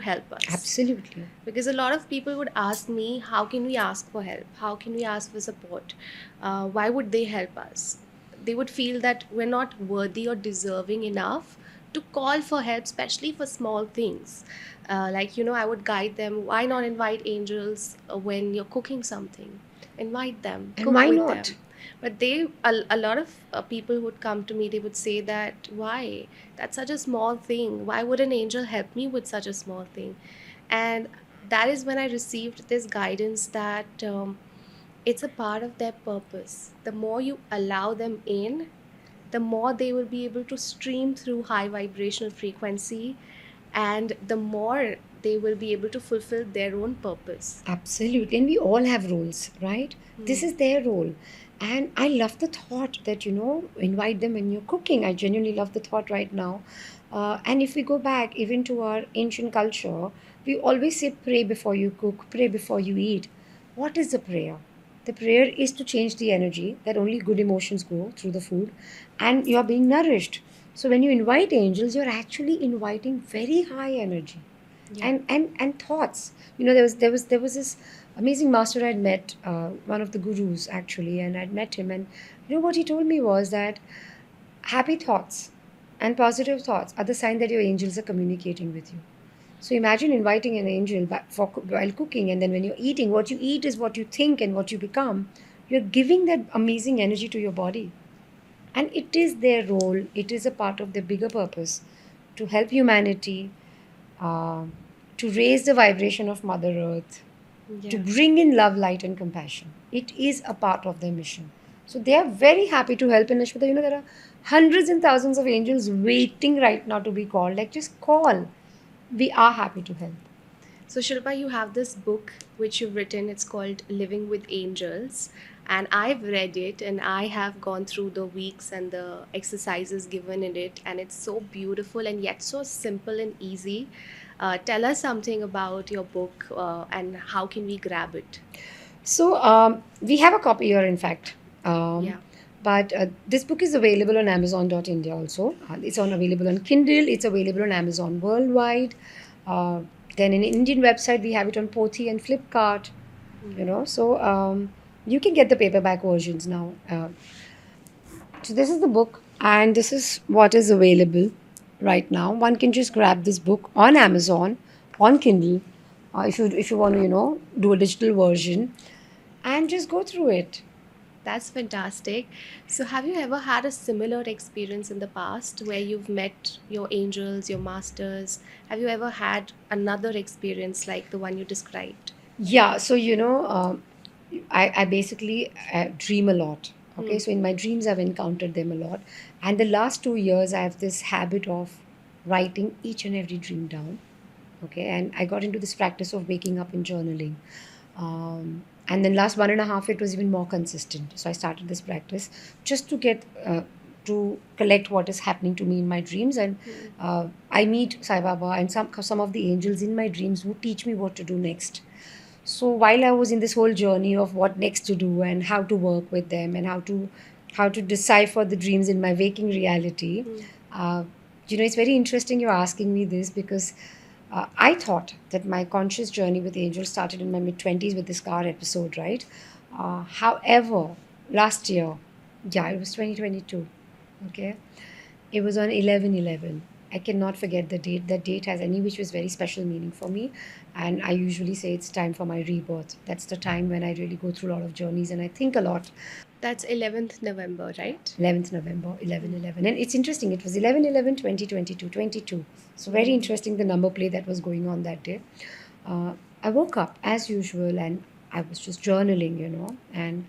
help us. Absolutely. Because a lot of people would ask me, how can we ask for help? How can we ask for support? Why would they help us? They would feel that we're not worthy or deserving enough to call for help, especially for small things. I would guide them. Why not invite angels when you're cooking something? Invite them, And cook why with not? them. But a lot of people would come to me, they would say that, why? That's such a small thing. Why would an angel help me with such a small thing? And that is when I received this guidance that it's a part of their purpose. The more you allow them in, the more they will be able to stream through high vibrational frequency, and the more they will be able to fulfill their own purpose. Absolutely. And we all have roles, right? This is their role. And I love the thought that, invite them when you're cooking. I genuinely love the thought right now. And if we go back even to our ancient culture, we always say, pray before you cook, pray before you eat. What is the prayer? The prayer is to change the energy that only good emotions go through the food and you're being nourished. So when you invite angels, you're actually inviting very high energy. Yeah. And thoughts. There was this amazing master I'd met, one of the gurus actually, and I'd met him, and what he told me was that happy thoughts and positive thoughts are the sign that your angels are communicating with you. So imagine inviting an angel while cooking, and then when you're eating, what you eat is what you think and what you become. You're giving that amazing energy to your body. And it is their role, it is a part of their bigger purpose to help humanity, uh, to raise the vibration of Mother Earth, to Yeah. bring in love, light, and compassion. It is a part of their mission. So they are very happy to help. And Ashwita, there are hundreds and thousands of angels waiting right now to be called. Like, just call. We are happy to help. So, Shilpa, you have this book which you've written. It's called Living with Angels. And I've read it and I have gone through the weeks and the exercises given in it. And it's so beautiful and yet so simple and easy. Tell us something about your book and how can we grab it? So we have a copy here, in fact. Yeah. But this book is available on Amazon.India also. It's on available on Kindle. It's available on Amazon worldwide. Uh, then in Indian website, we have it on Pothi and Flipkart. So you can get the paperback versions now. So this is the book, and this is what is available right now. One can just grab this book on Amazon, on Kindle, if you want to do a digital version, and just go through it. That's fantastic. So, have you ever had a similar experience in the past where you've met your angels, your masters? Have you ever had another experience like the one you described? Yeah, so I basically dream a lot. Okay, Hmm. so in my dreams, I've encountered them a lot. And the last 2 years, I have this habit of writing each and every dream down. Okay, and I got into this practice of waking up and journaling. And then last 1.5, it was even more consistent. So I started this practice just to get to collect what is happening to me in my dreams. And Hmm. I meet Sai Baba and some of the angels in my dreams who teach me what to do next. So while I was in this whole journey of what next to do and how to work with them and how to decipher the dreams in my waking reality, Hmm. uh, it's very interesting you're asking me this because I thought that my conscious journey with angels started in my mid 20s with this car episode, right? However, last year, yeah, it was 2022. Okay, it was on 11/11. I cannot forget the date. That date has any which was very special meaning for me. And I usually say it's time for my rebirth. That's the time when I really go through a lot of journeys and I think a lot. That's 11th November, right? 11th November, Hmm. 11/11. And it's interesting. It was 11/11, 2022, 22. So very Hmm. interesting the number play that was going on that day. Uh, I woke up as usual and I was just journaling. And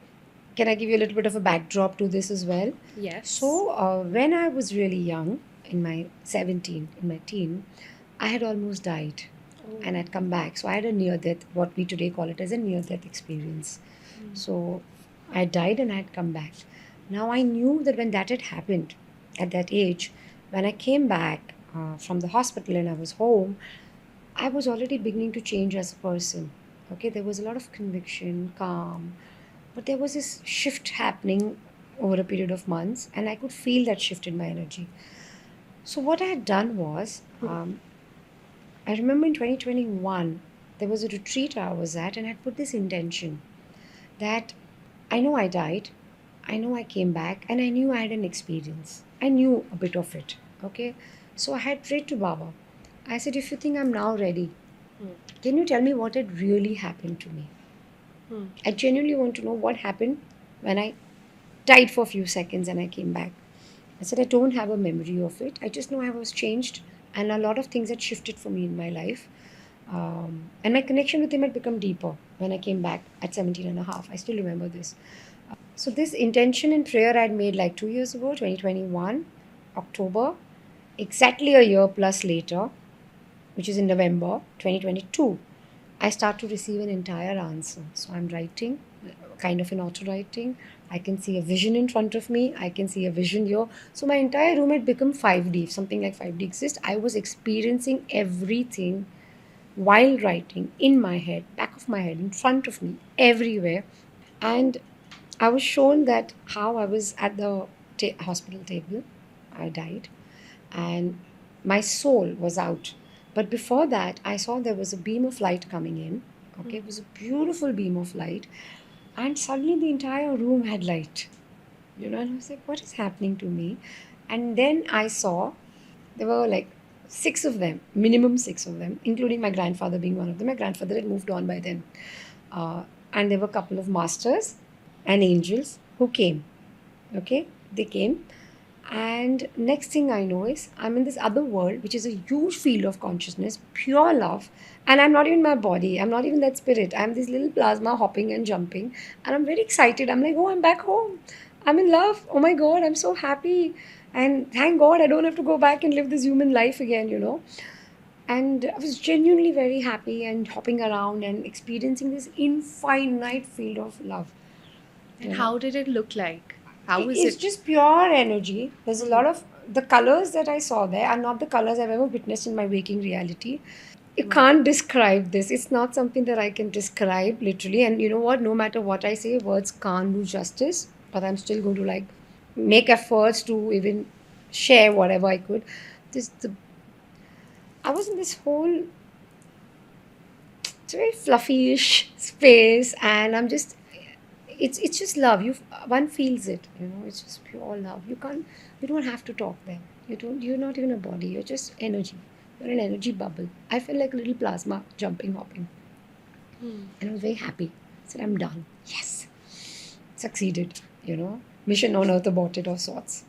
can I give you a little bit of a backdrop to this as well? Yes. So, when I was really young, in my 17, in my teen, I had almost died Oh. and I'd come back. So, I had a near death, what we today call it as a near death experience. Hmm. So, I died and I had come back. Now, I knew that when that had happened at that age, when I came back from the hospital and I was home, I was already beginning to change as a person. Okay, there was a lot of conviction, calm, but there was this shift happening over a period of months, and I could feel that shift in my energy. So, what I had done was, I remember in 2021, there was a retreat I was at, and I had put this intention that I know I died, I know I came back, and I knew I had an experience. I knew a bit of it. Okay, so I had prayed to Baba. I said, if you think I'm now ready, Hmm. can you tell me what had really happened to me? Hmm. I genuinely want to know what happened when I died for a few seconds and I came back. I said, I don't have a memory of it. I just know I was changed and a lot of things had shifted for me in my life. And my connection with him had become deeper when I came back at 17 and a half. I still remember this. So, this intention and prayer I'd made like 2 years ago, 2021, October, exactly a year plus later, which is in November 2022, I start to receive an entire answer. So I'm writing, kind of an auto writing. I can see a vision in front of me. I can see a vision here. So my entire room had become 5D. If something like 5D exists, I was experiencing everything while writing in my head, back of my head, in front of me, everywhere. And I was shown that how I was at the hospital table. I died and my soul was out. But before that, I saw there was a beam of light coming in. Okay, it was a beautiful beam of light, and suddenly the entire room had light. And I was like, what is happening to me? And then I saw there were like six of them, minimum six of them, including my grandfather being one of them. My grandfather had moved on by then. And there were a couple of masters and angels who came. Okay, they came and next thing I know is I'm in this other world, which is a huge field of consciousness, pure love. And I'm not even my body. I'm not even that spirit. I'm this little plasma hopping and jumping. And I'm very excited. I'm like, oh, I'm back home. I'm in love. Oh my God, I'm so happy. And thank God I don't have to go back and live this human life again. And I was genuinely very happy and hopping around and experiencing this infinite field of love. And You know how did it look like? How was it's it? just pure energy. There's a Hmm. lot of the colors that I saw there are not the colors I've ever witnessed in my waking reality. You Wow. can't describe this. It's not something that I can describe literally. And you know what? No matter what I say, words can't do justice. but I'm still going to like make efforts to even share whatever I could. This the I was in this whole, it's a very fluffy-ish space, and I'm just, it's just love. One feels it, it's just pure love. You don't have to talk there. You're not even a body. You're just energy. You're an energy bubble. I felt like a little plasma jumping, hopping, and I was very happy. I said, I'm done. Yes, succeeded. Mission on earth aborted of sorts.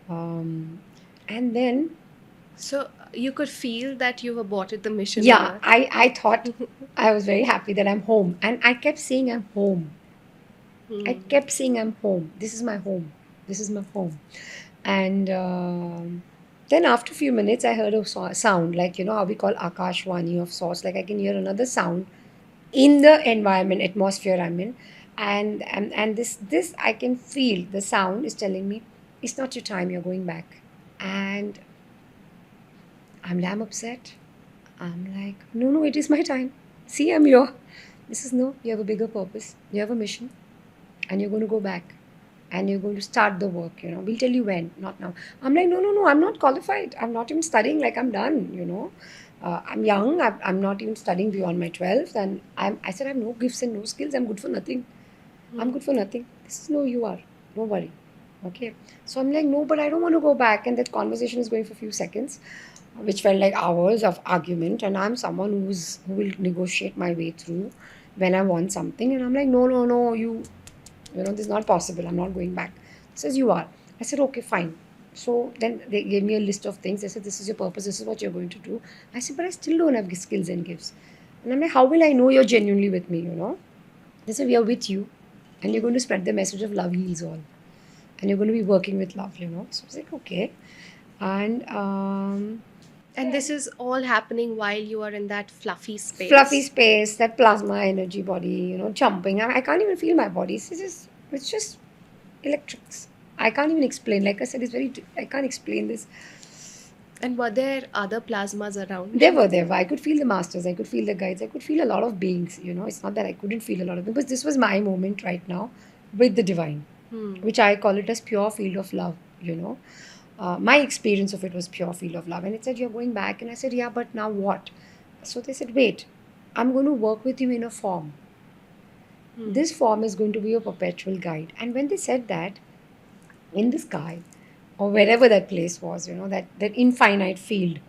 And then, So you could feel that you've aborted the mission on yeah, Earth. I thought, I was very happy that I'm home, and I kept saying I'm home. I kept saying I'm home. This is my home. This is my home. And then after a few minutes, I heard a sound, like, how we call Akashwani of sorts. Like I can hear another sound in the environment, atmosphere I'm in. And this I can feel the sound is telling me, it's not your time, you're going back. And I'm damn upset. I'm like, no, no, it is my time. See, I'm here. This is no, you have a bigger purpose. You have a mission, and you're going to go back, and you're going to start the work. We'll tell you when, not now. I'm like, no, no, no, I'm not qualified. I'm not even studying, like I'm done. I'm young. I'm not even studying beyond my 12th. And I said, I have no gifts and no skills. I'm good for nothing. I'm good for nothing. This is no, you are. Don't worry. Okay. So I'm like, no, but I don't want to go back. And that conversation is going for a few seconds, which felt like hours of argument. And I'm someone who will negotiate my way through when I want something. And I'm like, no, no, no, this is not possible. I'm not going back. He says, you are. I said, okay, fine. So then they gave me a list of things. They said, this is your purpose. This is what you're going to do. I said, but I still don't have skills and gifts. And I'm like, how will I know you're genuinely with me? They said, we are with you. And you're going to spread the message of love heals all. And you're going to be working with love. So I was like, okay. And And this is all happening while you are in that fluffy space. fluffy space, that plasma energy body, jumping. I can't even feel my body. It's just electrics. I can't even explain. Like I said, I can't explain this. And were there other plasmas around? They were there. I could feel the masters. I could feel the guides. I could feel a lot of beings. It's not that I couldn't feel a lot of, because this was my moment right now with the divine, which I call it as pure field of love. My experience of it was pure field of love. And it said, you're going back. And I said, yeah, but now what? So they said, wait, I'm going to work with you in a form. This form is going to be a perpetual guide. And when they said that, in the sky, or wherever that place was, that infinite field,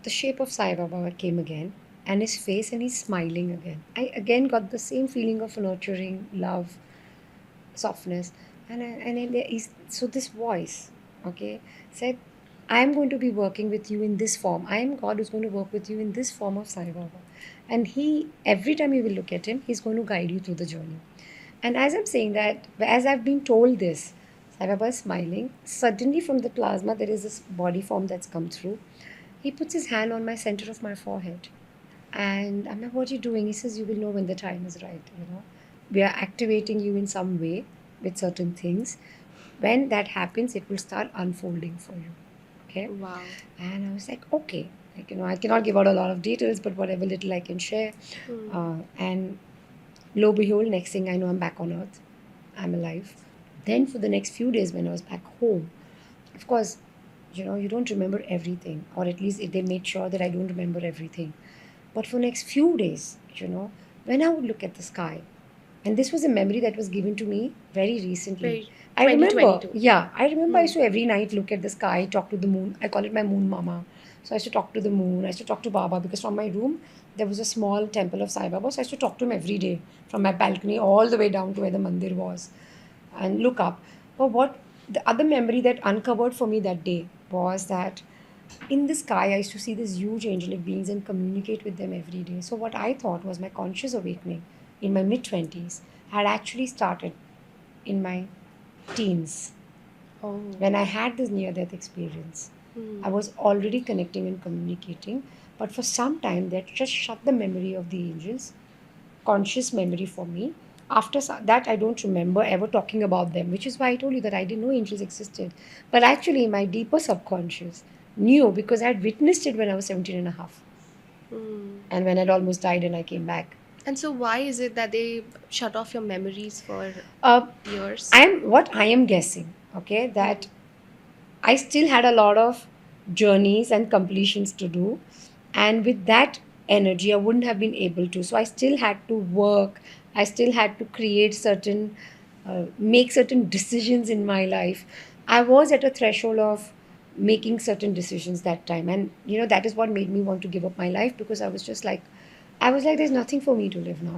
the shape of Sai Baba came again, and his face, and he's smiling again. I again got the same feeling of nurturing, love, softness. So this voice, okay, said, I am going to be working with you in this form. I am God who's going to work with you in this form of Sai Baba. And every time you will look at him, he's going to guide you through the journey. And as I'm saying that, as I've been told this, Sai Baba is smiling. Suddenly from the plasma, there is this body form that's come through. He puts his hand on my center of my forehead. And I'm like, what are you doing? He says, you will know when the time is right. We are activating you in some way with certain things. When that happens, it will start unfolding for you. Okay. Wow. And I was like, okay. I cannot give out a lot of details, but whatever little I can share. And lo and behold, next thing I know, I'm back on earth. I'm alive. Then for the next few days when I was back home, of course, you don't remember everything, or at least they made sure that I don't remember everything. But for next few days, when I would look at the sky, and this was a memory that was given to me very recently. I remember, 2022. I used to every night look at the sky, talk to the moon. I call it my moon mama. So I used to talk to the moon. I used to talk to Baba, because from my room, there was a small temple of Sai Baba. So I used to talk to him every day from my balcony all the way down to where the mandir was and look up. But what the other memory that uncovered for me that day was that in the sky, I used to see these huge angelic beings and communicate with them every day. So what I thought was my conscious awakening in my mid-20s had actually started in my teens. Oh. When I had this near-death experience, I was already connecting and communicating. But for some time, they had just shut the memory of the angels, conscious memory for me. After that, I don't remember ever talking about them, which is why I told you that I didn't know angels existed. But actually, my deeper subconscious knew, because I had witnessed it when I was 17 and a half. And when I'd almost died and I came back. And so, why is it that they shut off your memories for Uh, years? I am guessing, okay, Hmm. that I still had a lot of journeys and completions to do. And with that energy, I wouldn't have been able to. So I still had to work. I still had to create make certain decisions in my life. I was at a threshold of making certain decisions that time. And, that is what made me want to give up my life, because I was like, there's nothing for me to live now,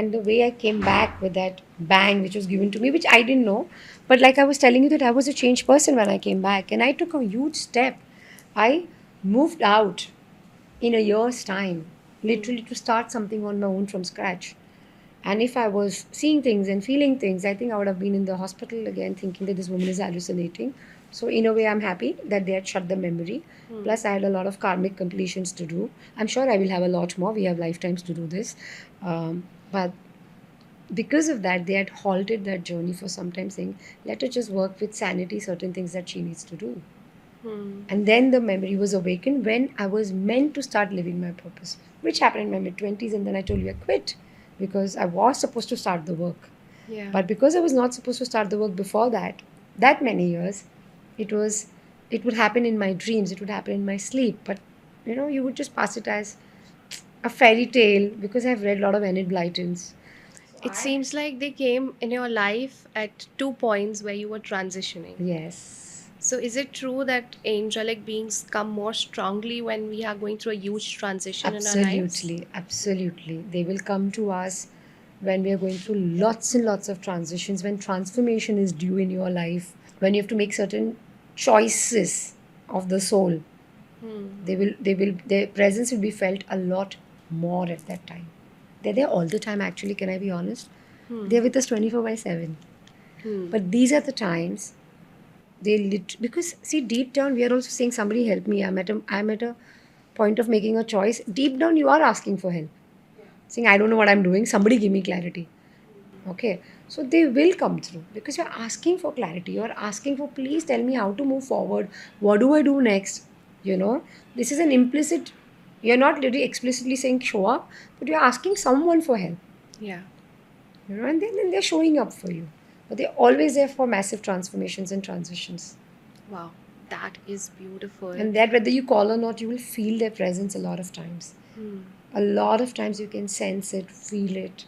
and the way I came back with that bang, which was given to me, which I didn't know, but like I was telling you that I was a changed person when I came back, and I took a huge step. I moved out in a year's time, Hmm. literally to start something on my own from scratch. And if I was seeing things and feeling things, I think I would have been in the hospital again thinking that this woman is hallucinating. So, in a way, I'm happy that they had shut the memory. Hmm. Plus, I had a lot of karmic completions to do. I'm sure I will have a lot more. We have lifetimes to do this. But because of that, they had halted that journey for some time, saying, let her just work with sanity, certain things that she needs to do. Hmm. And then the memory was awakened when I was meant to start living my purpose, which happened in my mid 20s. And then I told you I quit because I was supposed to start the work. Yeah. But because I was not supposed to start the work before that many years, it was it would happen in my dreams, it would happen in my sleep. But you would just pass it as a fairy tale because I've read a lot of Enid Blytons. So It I seems like they came in your life at two points where you were transitioning. Yes. So, is it true that angelic beings come more strongly when we are going through a huge transition in our lives? Absolutely, absolutely. They will come to us when we are going through lots and lots of transitions, when transformation is due in your life, when you have to make certain choices of the soul. Hmm. Their presence will be felt a lot more at that time. They're there all the time, actually, can I be honest? Hmm. They're with us 24/7. Hmm. But these are the times because see, deep down we are also saying, somebody help me. I'm at a point of making a choice. Deep down you are asking for help, saying, I don't know what I'm doing, somebody give me clarity. Okay, so they will come through because you're asking for clarity. You're asking for, please tell me how to move forward. What do I do next? This is an implicit, you're not really explicitly saying show up, but you're asking someone for help, Yeah. and then they're showing up for you. But they're always there for massive transformations and transitions. Wow. That is beautiful. And that, whether you call or not, you will feel their presence a lot of times. Hmm. A lot of times you can sense it, feel it.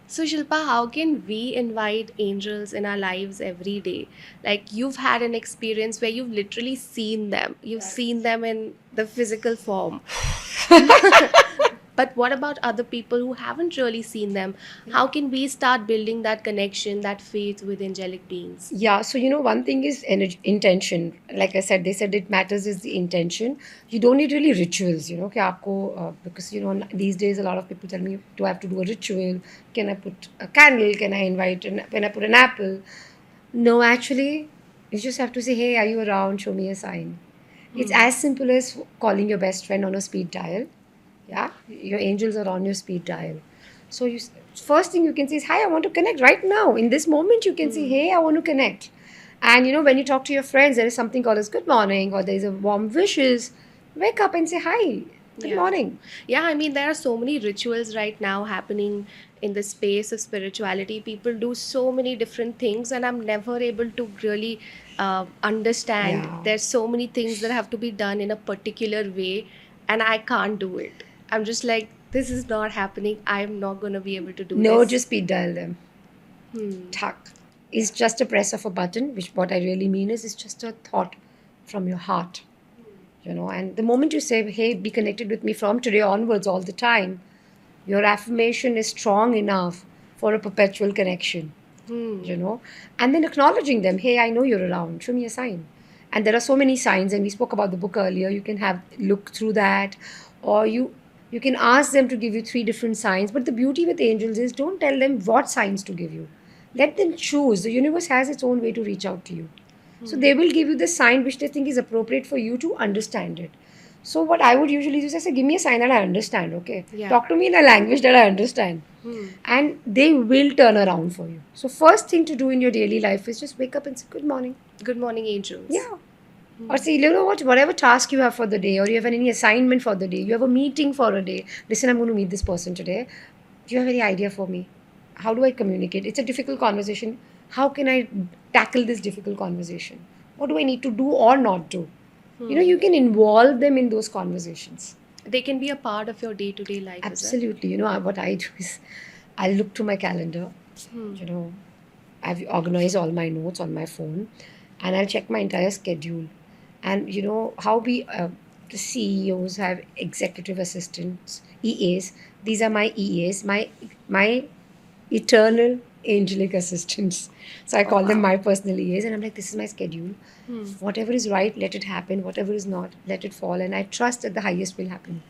So, Shilpa, how can we invite angels in our lives every day? Like, you've had an experience where you've literally seen them, you've seen them in the physical form. But what about other people who haven't really seen them? How can we start building that connection, that faith with angelic beings? Yeah, so one thing is intention. Like I said, they said it matters is the intention. You don't need really rituals, कि आपको because these days a lot of people tell me, do I have to do a ritual? Can I put a candle? Can I put an apple? No, actually, you just have to say, hey, are you around? Show me a sign. It's Hmm. as simple as calling your best friend on a speed dial. Yeah, your angels are on your speed dial. So first thing you can say is, hi, I want to connect right now. In this moment, you can say, Hmm. hey, I want to connect. And when you talk to your friends, there is something called as good morning, or there is a warm wishes. Wake up and say, hi, good Yeah. morning. Yeah, I mean, there are so many rituals right now happening in the space of spirituality. People do so many different things, and I'm never able to really understand. Yeah. There's so many things that have to be done in a particular way, and I can't do it. I'm just like, this is not happening. I'm not going to be able to do No, this. just speed dial them. Hmm. Tuck is just a press of a button, which what I really mean is it's just a thought from your heart. And the moment you say, hey, be connected with me from today onwards all the time, your affirmation is strong enough for a perpetual connection. Hmm. And then acknowledging them, hey, I know you're around, show me a sign. And there are so many signs, and we spoke about the book earlier. You can have look through that, or you can ask them to give you three different signs. But the beauty with angels is, don't tell them what signs to give you, let them choose. The universe has its own way to reach out to you. So Hmm. they will give you the sign which they think is appropriate for you to understand it. So what I would usually do is I say, give me a sign that I understand, okay? Yeah. Talk to me in a language that I understand. Hmm. And they will turn around for you. So first thing to do in your daily life is just wake up and say, good morning. Good morning, angels. Yeah. Or Hmm. say, what, whatever task you have for the day, or you have any assignment for the day, you have a meeting for a day. Listen, I'm going to meet this person today. Do you have any idea for me? How do I communicate? It's a difficult conversation. How can I tackle this difficult conversation? What do I need to do or not do? You can involve them in those conversations. They can be a part of your day-to-day life, is it? Absolutely. What I do is I look to my calendar. You know, I've organized all my notes on my phone, and I'll check my entire schedule. And how the CEOs have executive assistants, EAs. These are my EAs, my eternal angelic assistants. So I Oh, call them wow. my personal EAs, and I'm like, this is my schedule. Whatever is right, let it happen. Whatever is not, let it fall. And I trust that the highest will happen.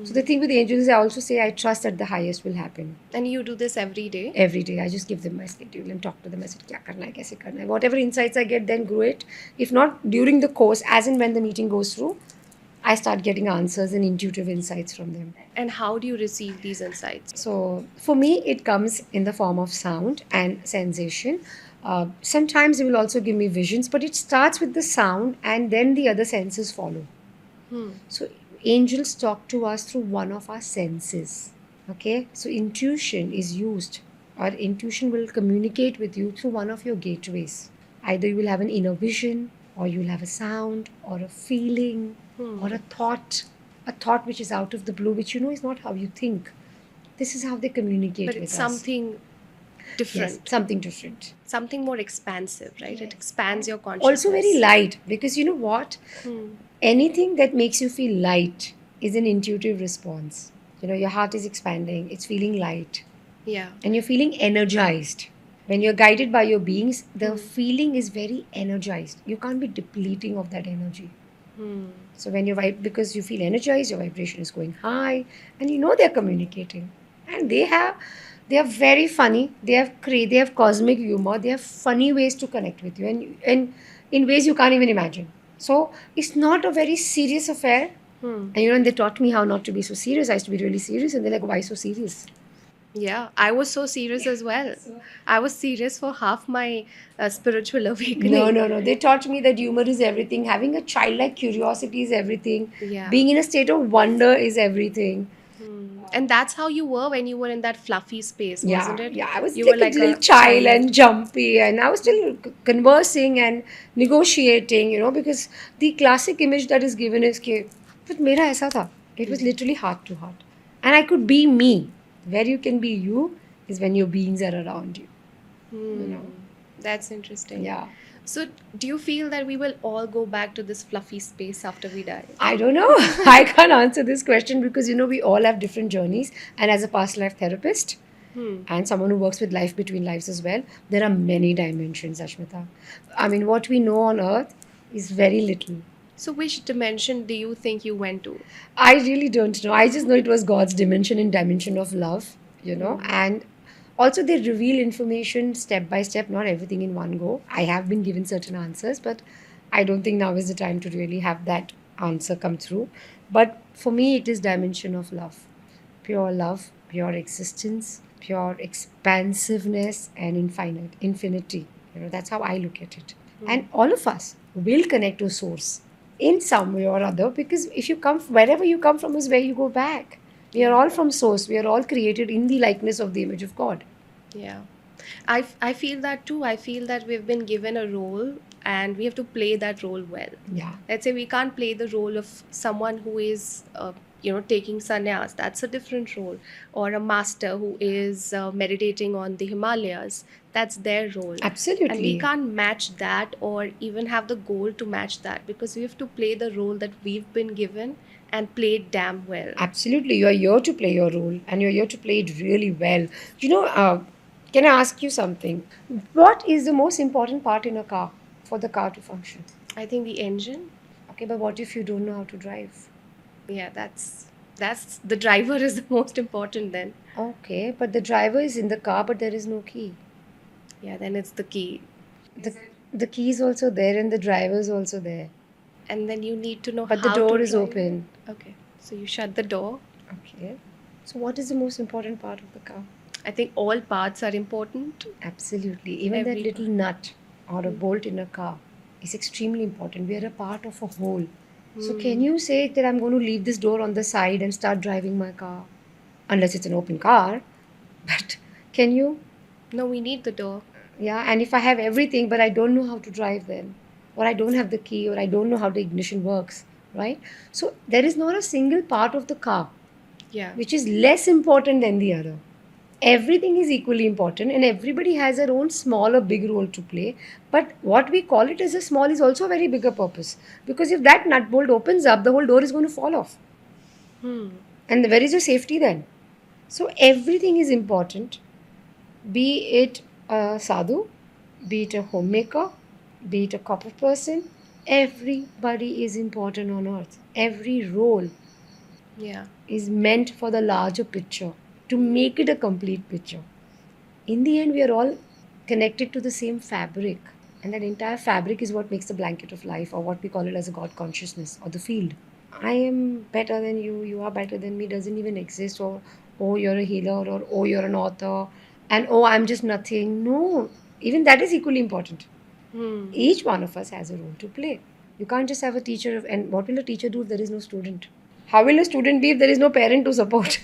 So the thing with the angels is I also say I trust that the highest will happen. And you do this every day? Every day I just give them my schedule and talk to them. I said kya karna hai, kaise karna hai. Whatever insights I get, then grow it. If not during the course, as and when the meeting goes through, I start getting answers and intuitive insights from them. And how do you receive these insights? So for me, it comes in the form of sound and sensation. Sometimes it will also give me visions, but it starts with the sound and then the other senses follow. So angels talk to us through one of our senses. Okay, so intuition is used, or intuition will communicate with you through one of your gateways. Either you will have an inner vision, or you will have a sound, or a feeling, or a thought which is out of the blue, which is not how you think. This is how they communicate But with it's us. something different. Yes, something different. Something more expansive, right? It expands your Also consciousness. very light, because you know what? Anything that makes you feel light is an intuitive response. Your heart is expanding, it's feeling light, Yeah. and you're feeling energized. When you're guided by your beings, the feeling is very energized. You can't be depleting of that energy. So when because you feel energized, your vibration is going high, and they're communicating, and they are very funny. They have cosmic humor. They have funny ways to connect with you, and in ways you can't even imagine. So it's not a very serious affair. And they taught me how not to be so serious. I used to be really serious, and they're like, "Why so serious?" Yeah, I was so serious as well. I was serious for half my spiritual awakening. No. They taught me that humor is everything. Having a childlike curiosity is everything. Yeah. Being in a state of wonder is everything. And that's how you were when you were in that fluffy space, wasn't it? Yeah. I was You like were a like little a child and jumpy, and I was still conversing and negotiating, because the classic image that is given is कि but मेरा ऐसा था. It was literally heart to heart, and I could be me. Where you can be you is when your beings are around you. That's interesting. Yeah. So, do you feel that we will all go back to this fluffy space after we die? I don't know. I can't answer this question because we all have different journeys. And as a past life therapist and someone who works with life between lives as well, there are many dimensions, Ashmita. I mean, what we know on earth is very little. So, which dimension do you think you went to? I really don't know. I just know it was God's dimension and dimension of love, and also they reveal information step by step, not everything in one go. I have been given certain answers, but I don't think now is the time to really have that answer come through. But for me, it is dimension of love, pure existence, pure expansiveness, and infinity. That's how I look at it. And all of us will connect to source in some way or other, because if you come wherever you come from is where you go back. We are all from source. We are all created in the likeness of the image of God. Yeah. I feel that too. I feel that we've been given a role and we have to play that role well. Yeah. Let's say we can't play the role of someone who is, taking sannyas. That's a different role. Or a master who is meditating on the Himalayas. That's their role. Absolutely. And we can't match that or even have the goal to match that, because we have to play the role that we've been given and play it damn well. Absolutely. You're here to play your role, and you're here to play it really well. Can I ask you something? What is the most important part in a car for the car to function? I think the engine. Okay, but what if you don't know how to drive? Yeah, that's the driver is the most important then. Okay, but the driver is in the car, but there is no key. Yeah, then it's the key. The key is also there, and the driver is also there. And then you need to know But how the door to is drive. open. Okay, so you shut the door. Okay. So what is the most important part of the car? I think all parts are important. Absolutely. Even Every that little nut or a bolt in a car is extremely important. We are a part of a whole. So can you say that I'm going to leave this door on the side and start driving my car? Unless it's an open car. But can you? No, we need the door. Yeah, and if I have everything, but I don't know how to drive then, or I don't have the key, or I don't know how the ignition works, right? So there is not a single part of the car Yeah. which is less important than the other. Everything is equally important, and everybody has their own small or big role to play. But what we call it as a small is also a very bigger purpose, because if that nut bolt opens up, the whole door is going to fall off. Hmm. And where is your safety then? So everything is important, be it a sadhu, be it a homemaker, be it a copper person. Everybody is important on earth. Every role Yeah. is meant for the larger picture to make it a complete picture. In the end, we are all connected to the same fabric, and that entire fabric is what makes the blanket of life, or what we call it as a God consciousness, or the field. I am better than you are better than me doesn't even exist, or oh, you're a healer, or oh, you're an author, and oh, I'm just nothing. No, even that is equally important. Hmm. Each one of us has a role to play. You can't just have a teacher, and what will a teacher do if there is no student? How will a student be if there is no parent to support?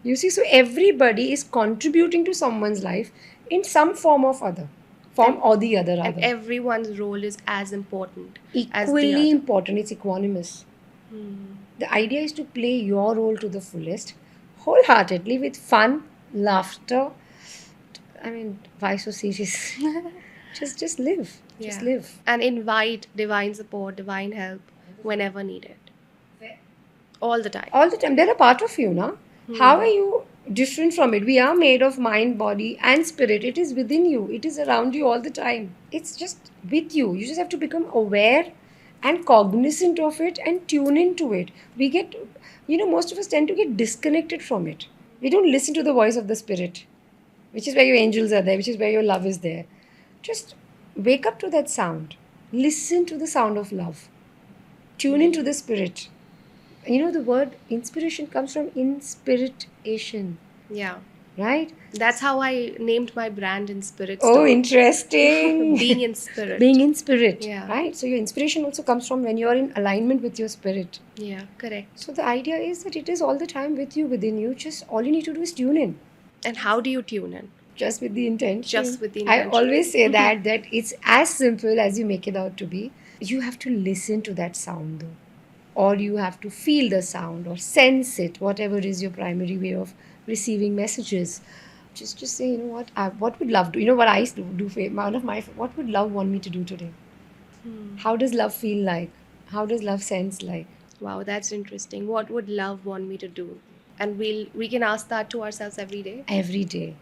You see, so everybody is contributing to someone's life in some form of other, form And or the other and rather. everyone's role is as important as the Equally other. important, it's equanimous. Hmm. The idea is to play your role to the fullest, wholeheartedly, with fun, laughter. I mean, why so serious? Just live. Just Yeah. live. And invite divine support, divine help whenever needed. All the time. All the time. They're a part of you, na? How are you different from it? We are made of mind, body, and spirit. It is within you. It is around you all the time. It's just with you. You just have to become aware and cognizant of it and tune into it. We get, most of us tend to get disconnected from it. We don't listen to the voice of the spirit, which is where your angels are there, which is where your love is there. Just wake up to that sound. Listen to the sound of love. Tune into the spirit. The word inspiration comes from inspiration, Yeah. right? That's how I named my brand in Spirit Oh, Store. interesting. Being in spirit. Being in spirit, Yeah. right? So your inspiration also comes from when you are in alignment with your spirit. Yeah, correct. So the idea is that it is all the time with you, within you. Just all you need to do is tune in, And how do you tune in? just with the intention. Just with the I intention. always say that it's as simple as you make it out to be. You have to listen to that sound though, or you have to feel the sound or sense it, whatever is your primary way of receiving messages. Just say, what would love do? You know what I used to do for one of my, what would love want me to do today? How does love feel like? How does love sense like? Wow, that's interesting. What would love want me to do? And we can ask that to ourselves every day. Every day.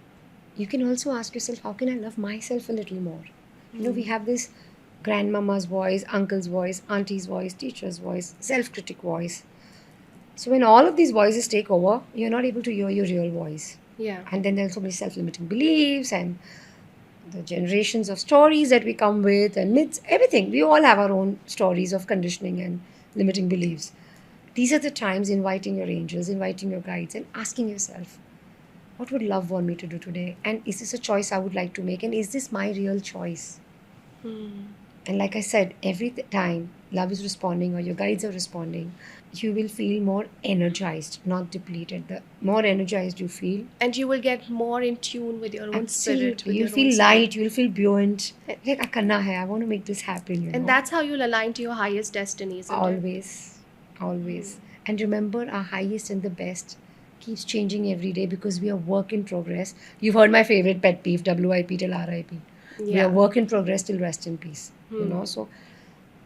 You can also ask yourself, how can I love myself a little more? We have this grandmama's voice, uncle's voice, auntie's voice, teacher's voice, self-critic voice. So when all of these voices take over, you're not able to hear your real voice. Yeah. And then there's so many self-limiting beliefs and the generations of stories that we come with and myths, everything. We all have our own stories of conditioning and limiting beliefs. These are the times inviting your angels, inviting your guides, and asking yourself, what would love want me to do today? And is this a choice I would like to make? And is this my real choice? And like I said, every time love is responding or your guides are responding, you will feel more energized, not depleted. The more energized you feel, And you will get more in tune with your own spirit. absolutely, With you'll your own feel soul. light, you'll feel buoyant. Like, "Ah, karna hai, I want to make this happen, And that's how you'll align to your highest destiny, isn't it? Always, always. And remember, our highest and the best keeps changing every day because we are work in progress. You've heard my favorite pet peeve, WIP till RIP. We Yeah. are work in progress till rest in peace. So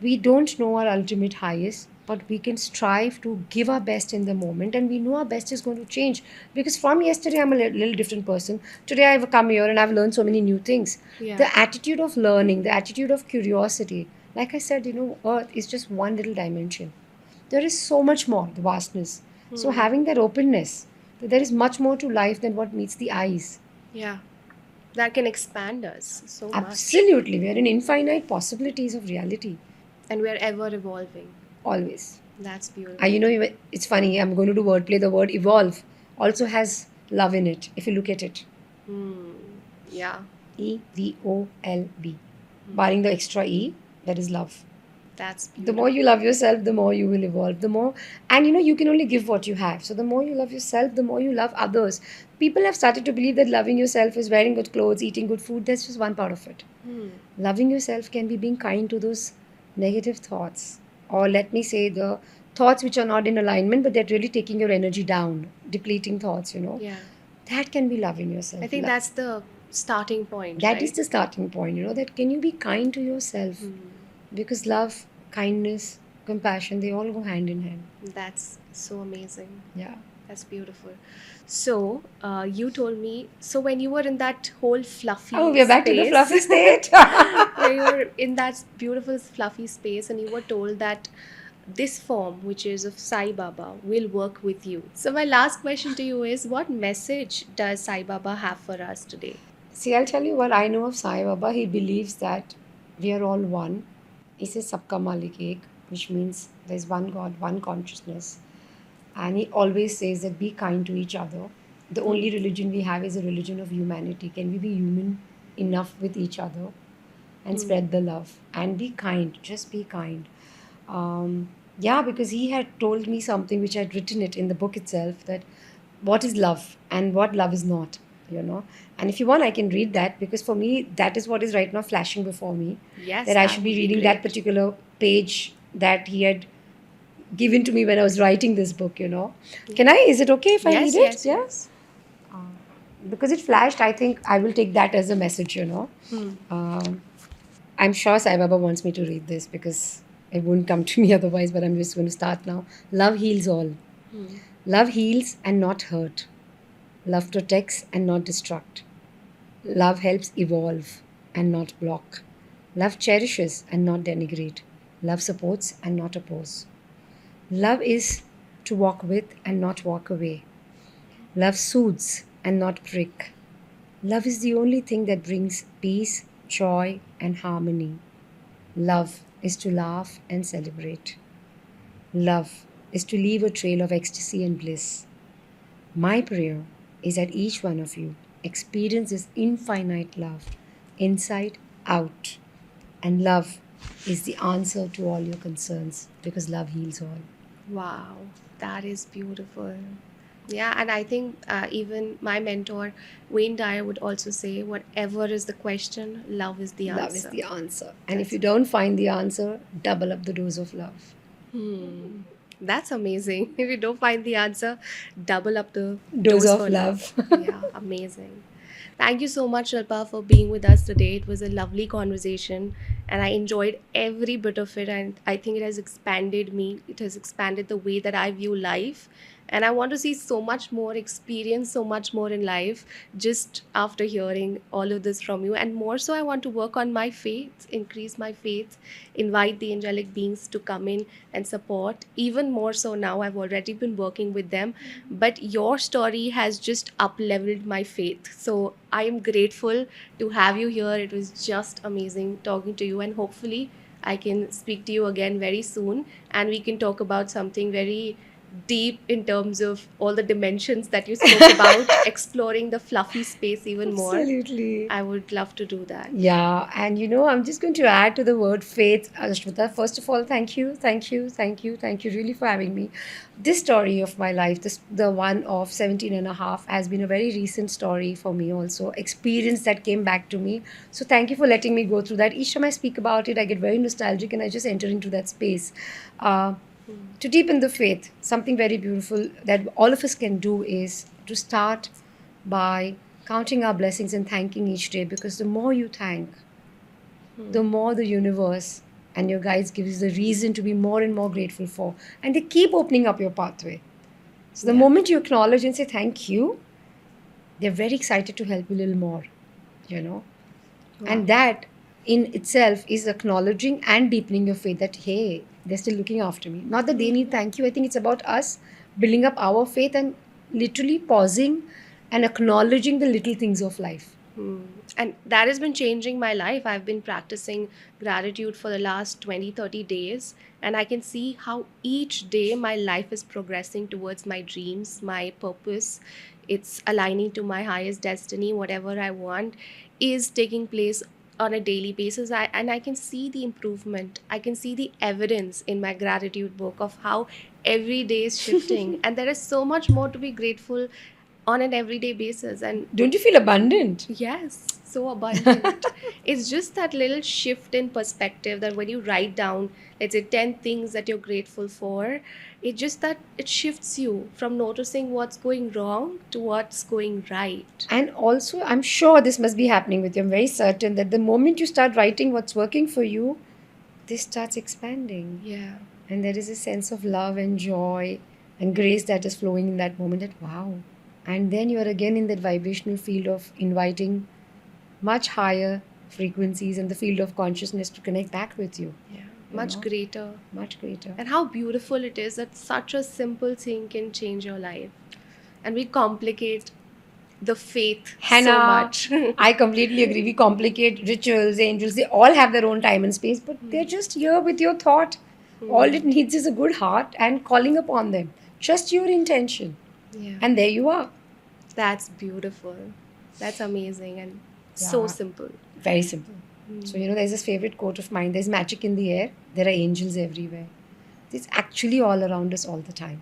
we don't know our ultimate highest, but we can strive to give our best in the moment, and we know our best is going to change because from yesterday I'm a little different person. Today I've come here and I've learned so many new things. Yeah. The attitude of learning, the attitude of curiosity, like I said, earth is just one little dimension. There is so much more, the vastness. So having that openness, that there is much more to life than what meets the eyes. Yeah. That can expand us so much. Absolutely, we are in infinite possibilities of reality. And we're ever evolving. Always. That's beautiful. It's funny, I'm going to do wordplay. The word evolve also has love in it, if you look at it. Yeah. EVOLV. Barring the extra E, that is love. That's The more you beautiful. love yourself, the more you will evolve. The more, and you can only give what you have. So the more you love yourself, the more you love others. People have started to believe that loving yourself is wearing good clothes, eating good food. That's just one part of it. Hmm. Loving yourself can be being kind to those negative thoughts, or let me say the thoughts which are not in alignment, but they're really taking your energy down, depleting thoughts. Yeah. That can be loving I yourself. think that's the starting point, That is right? the starting point. That can you be kind to yourself? Hmm. Because love, kindness, compassion, they all go hand in hand. That's so amazing. Yeah. That's beautiful. So, you told me, so when you were in that whole Oh, fluffy we are back to the space, fluffy state. when you were in that beautiful fluffy space and you were told that this form, which is of Sai Baba, will work with you. So, my last question to you is what message does Sai Baba have for us today? See, I'll tell you what I know of Sai Baba. He believes that we are all one. He says Sabka Malik Ek, which means there's one God, one consciousness. And he always says that be kind to each other. The Hmm. only religion we have is a religion of humanity. Can we be human enough with each other and Hmm. spread the love and be kind? Just be kind. Yeah, because he had told me something which I had written it in the book itself, that what is love and what love is not. And if you want, I can read that, because for me, that is what is right now flashing before me, Yes, that I that should be would be reading that great. particular page that he had given to me when I was writing this book. Yeah. Can I? Is it okay if I read Yes, it? yes, Yeah. yes. Because it flashed, I think I will take that as a message. Hmm. Um, I'm sure Sai Baba wants me to read this because it wouldn't come to me otherwise, but I'm just going to start now. Love heals all. Hmm. Love heals and not hurt. Love protects and not destruct. Love helps evolve and not block. Love cherishes and not denigrate. Love supports and not oppose. Love is to walk with and not walk away. Love soothes and not prick. Love is the only thing that brings peace, joy, and harmony. Love is to laugh and celebrate. Love is to leave a trail of ecstasy and bliss. My prayer is that each one of you experience this infinite love, inside, out. And love is the answer to all your concerns, because love heals all. Wow, that is beautiful. Yeah, and I think even my mentor, Wayne Dyer, would also say, whatever is the question, love is the Love is answer. the answer. And if That's you don't find the answer, double up the dose of love. Hmm. That's amazing. If you don't find the answer, double up the Dose dose of for love. love. Yeah, amazing. Thank you so much, Shilpa, for being with us today. It was a lovely conversation and I enjoyed every bit of it. And I think it has expanded me, it has expanded the way that I view life. And I want to see so much more, experience so much more in life just after hearing all of this from you. And more so, I want to work on my faith, increase my faith, invite the angelic beings to come in and support. Even more so now, I've already been working with them, but your story has just up leveled my faith. So I am grateful to have you here. It was just amazing talking to you, and hopefully I can speak to you again very soon and we can talk about something very deep in terms of all the dimensions that you spoke about, exploring the fluffy space even more. Absolutely. I would love to do that. Yeah, and I'm just going to add to the word faith, Ashmita. First of all, thank you, thank you, thank you, thank you really for having me. This story of my life, the one of 17 and a half, has been a very recent story for me also, experience that came back to me. So thank you for letting me go through that. Each time I speak about it, I get very nostalgic and I just enter into that space. Uh, Hmm. to deepen the faith, something very beautiful that all of us can do is to start by counting our blessings and thanking each day, because the more you thank, the more the universe and your guides give you the reason to be more and more grateful for, and they keep opening up your pathway. So the Yeah. moment you acknowledge and say thank you, they're very excited to help you a little more you know Wow. and that in itself is acknowledging and deepening your faith, that hey, they're still looking after me, not that they need thank you. I think it's about us building up our faith and literally pausing and acknowledging the little things of life. Hmm. And that has been changing my life. I've been practicing gratitude for the last 20, 30 days. And I can see how each day my life is progressing towards my dreams, my purpose. It's aligning to my highest destiny. Whatever I want is taking place on a daily basis, and I can see the improvement. I can see the evidence in my gratitude book of how every day is shifting, and there is so much more to be grateful on an everyday basis. And Don't you feel abundant? yes, so abundant. It's just that little shift in perspective that when you write down, let's say, 10 things that you're grateful for, it just that it shifts you from noticing what's going wrong to what's going right. And also, I'm sure this must be happening with you. I'm very certain that the moment you start writing what's working for you, this starts expanding. Yeah. And there is a sense of love and joy and grace that is flowing in that moment that, wow. And then you're again in that vibrational field of inviting much higher frequencies in the field of consciousness to connect back with you. Yeah. You Much know? greater. Much greater. And how beautiful it is that such a simple thing can change your life. And we complicate the faith so Hannah, much. I completely agree. We complicate rituals, angels, they all have their own time and space, but they're just here with your thought. All it needs is a good heart and calling upon them. Just your intention. Yeah. And there you are. That's beautiful. That's amazing and so Yeah. simple. Very simple. So, there's this favorite quote of mine, there's magic in the air, there are angels everywhere. It's actually all around us all the time.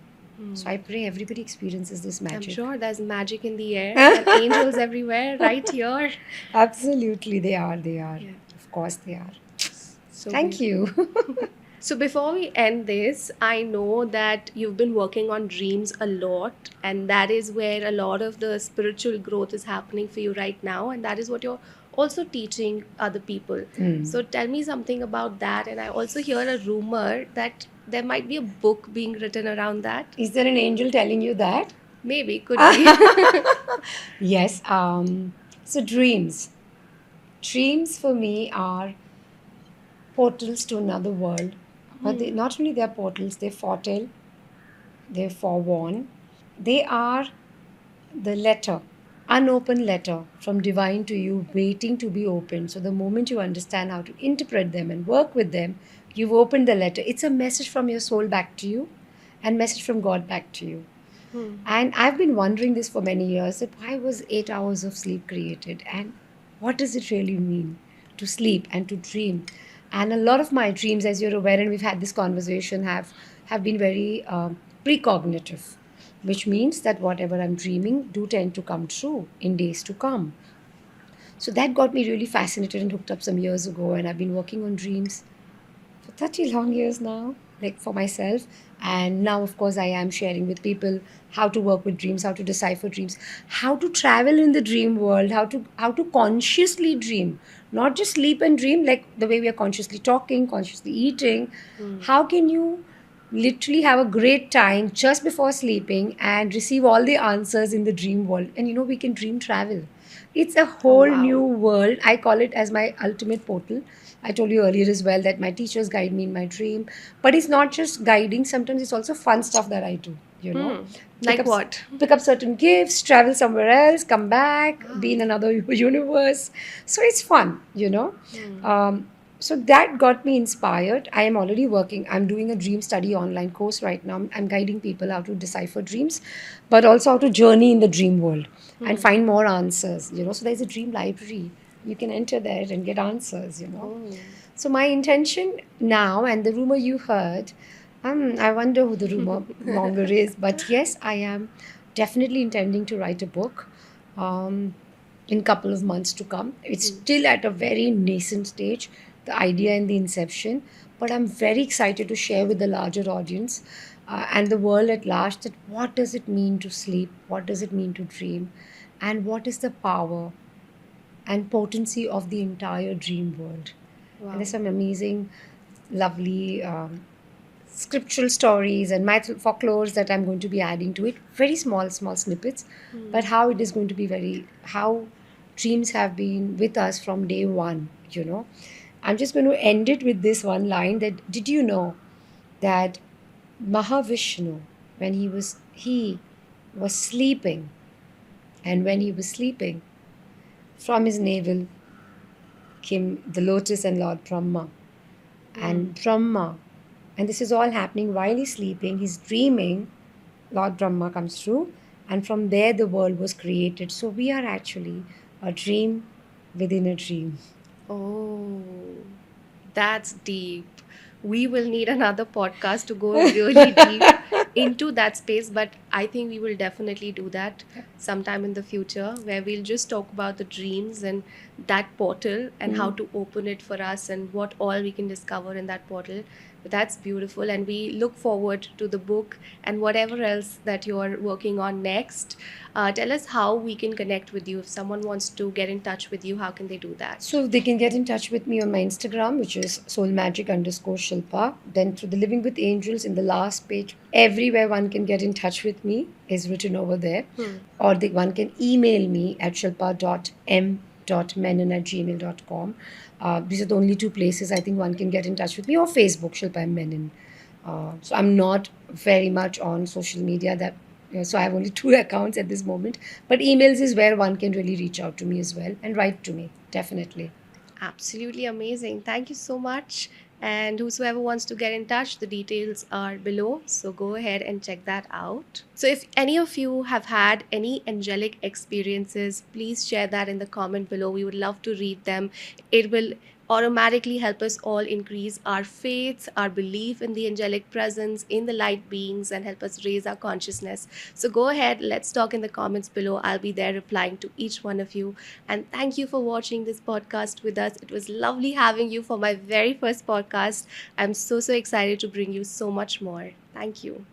So I pray everybody experiences this I'm magic. sure there's magic in the air and angels everywhere right here. Absolutely, they are. They are. Yeah. Of course, they are. So Thank beautiful. you. So before we end this, I know that you've been working on dreams a lot, and that is where a lot of the spiritual growth is happening for you right now, and that is what you're also teaching other people. So tell me something about that. And I also hear a rumor that there might be a book being written around that. Is there an angel telling you that? Maybe, could be. Yes. So dreams. Dreams for me are portals to another world. But they, not only they're portals, they foretell, they forewarn. They are the letter, unopened letter from divine to you, waiting to be opened. So the moment you understand how to interpret them and work with them, you've opened the letter. It's a message from your soul back to you and message from God back to you. And I've been wondering this for many years, that why was 8 hours of sleep created and what does it really mean to sleep and to dream? And a lot of my dreams, as you're aware, and we've had this conversation, have been very precognitive, which means that whatever I'm dreaming do tend to come true in days to come. So that got me really fascinated and hooked up some years ago, and I've been working on dreams for 30 long years now, like for myself. And now, of course, I am sharing with people how to work with dreams, how to decipher dreams, how to travel in the dream world, how to consciously dream, not just sleep and dream like the way we are consciously talking, consciously eating. How can you literally have a great time just before sleeping and receive all the answers in the dream world? And we can dream travel. It's a whole wow. new world. I call it as my ultimate portal. I told you earlier as well that my teachers guide me in my dream. But it's not just guiding, sometimes it's also fun stuff that I do, Like what? Pick up certain gifts, travel somewhere else, come back, be in another universe. So it's fun. So that got me inspired. I am already working. I'm doing a dream study online course right now. I'm guiding people how to decipher dreams, but also how to journey in the dream world and find more answers. So there's a dream library. You can enter there and get answers. So my intention now, and the rumor you heard, I wonder who the rumor monger is. But yes, I am definitely intending to write a book in a couple of months to come. It's still at a very nascent stage, the idea and the inception. But I'm very excited to share with the larger audience and the world at large that what does it mean to sleep? What does it mean to dream? And what is the power and potency of the entire dream world? Wow. And there's some amazing, lovely scriptural stories and folklores that I'm going to be adding to it. Very small snippets, but how it is going to be how dreams have been with us from day one. I'm just going to end it with this one line that did you know that Mahavishnu, when he was sleeping, and when he was sleeping, from his navel came the lotus and Lord Brahma. And Brahma, and this is all happening while he's sleeping, he's dreaming, Lord Brahma comes through, and from there the world was created. So we are actually a dream within a dream. Oh, that's deep. We will need another podcast to go really deep into that space, but I think we will definitely do that sometime in the future where we'll just talk about the dreams and that portal and how to open it for us and what all we can discover in that portal. But that's beautiful, and we look forward to the book and whatever else that you're working on next. Tell us how we can connect with you. If someone wants to get in touch with you, how can they do that? So they can get in touch with me on my Instagram, which is soulmagic_Shilpa. Then through the Living with Angels in the last page, everywhere one can get in touch with me is written over there. Or one can email me at shilpa.m.menon@gmail.com. These are the only two places I think one can get in touch with me, or Facebook, Shilpa M. Menon. So I'm not very much on social media so I have only two accounts at this moment. But emails is where one can really reach out to me as well and write to me, definitely. Absolutely amazing. Thank you so much. And whosoever wants to get in touch, the details are below. So go ahead and check that out. So if any of you have had any angelic experiences, please share that in the comment below. We would love to read them. It will automatically help us all increase our faith, our belief in the angelic presence, in the light beings, and help us raise our consciousness. So go ahead, let's talk in the comments below. I'll be there replying to each one of you. And thank you for watching this podcast with us. It was lovely having you for my very first podcast. I'm so excited to bring you so much more. Thank you.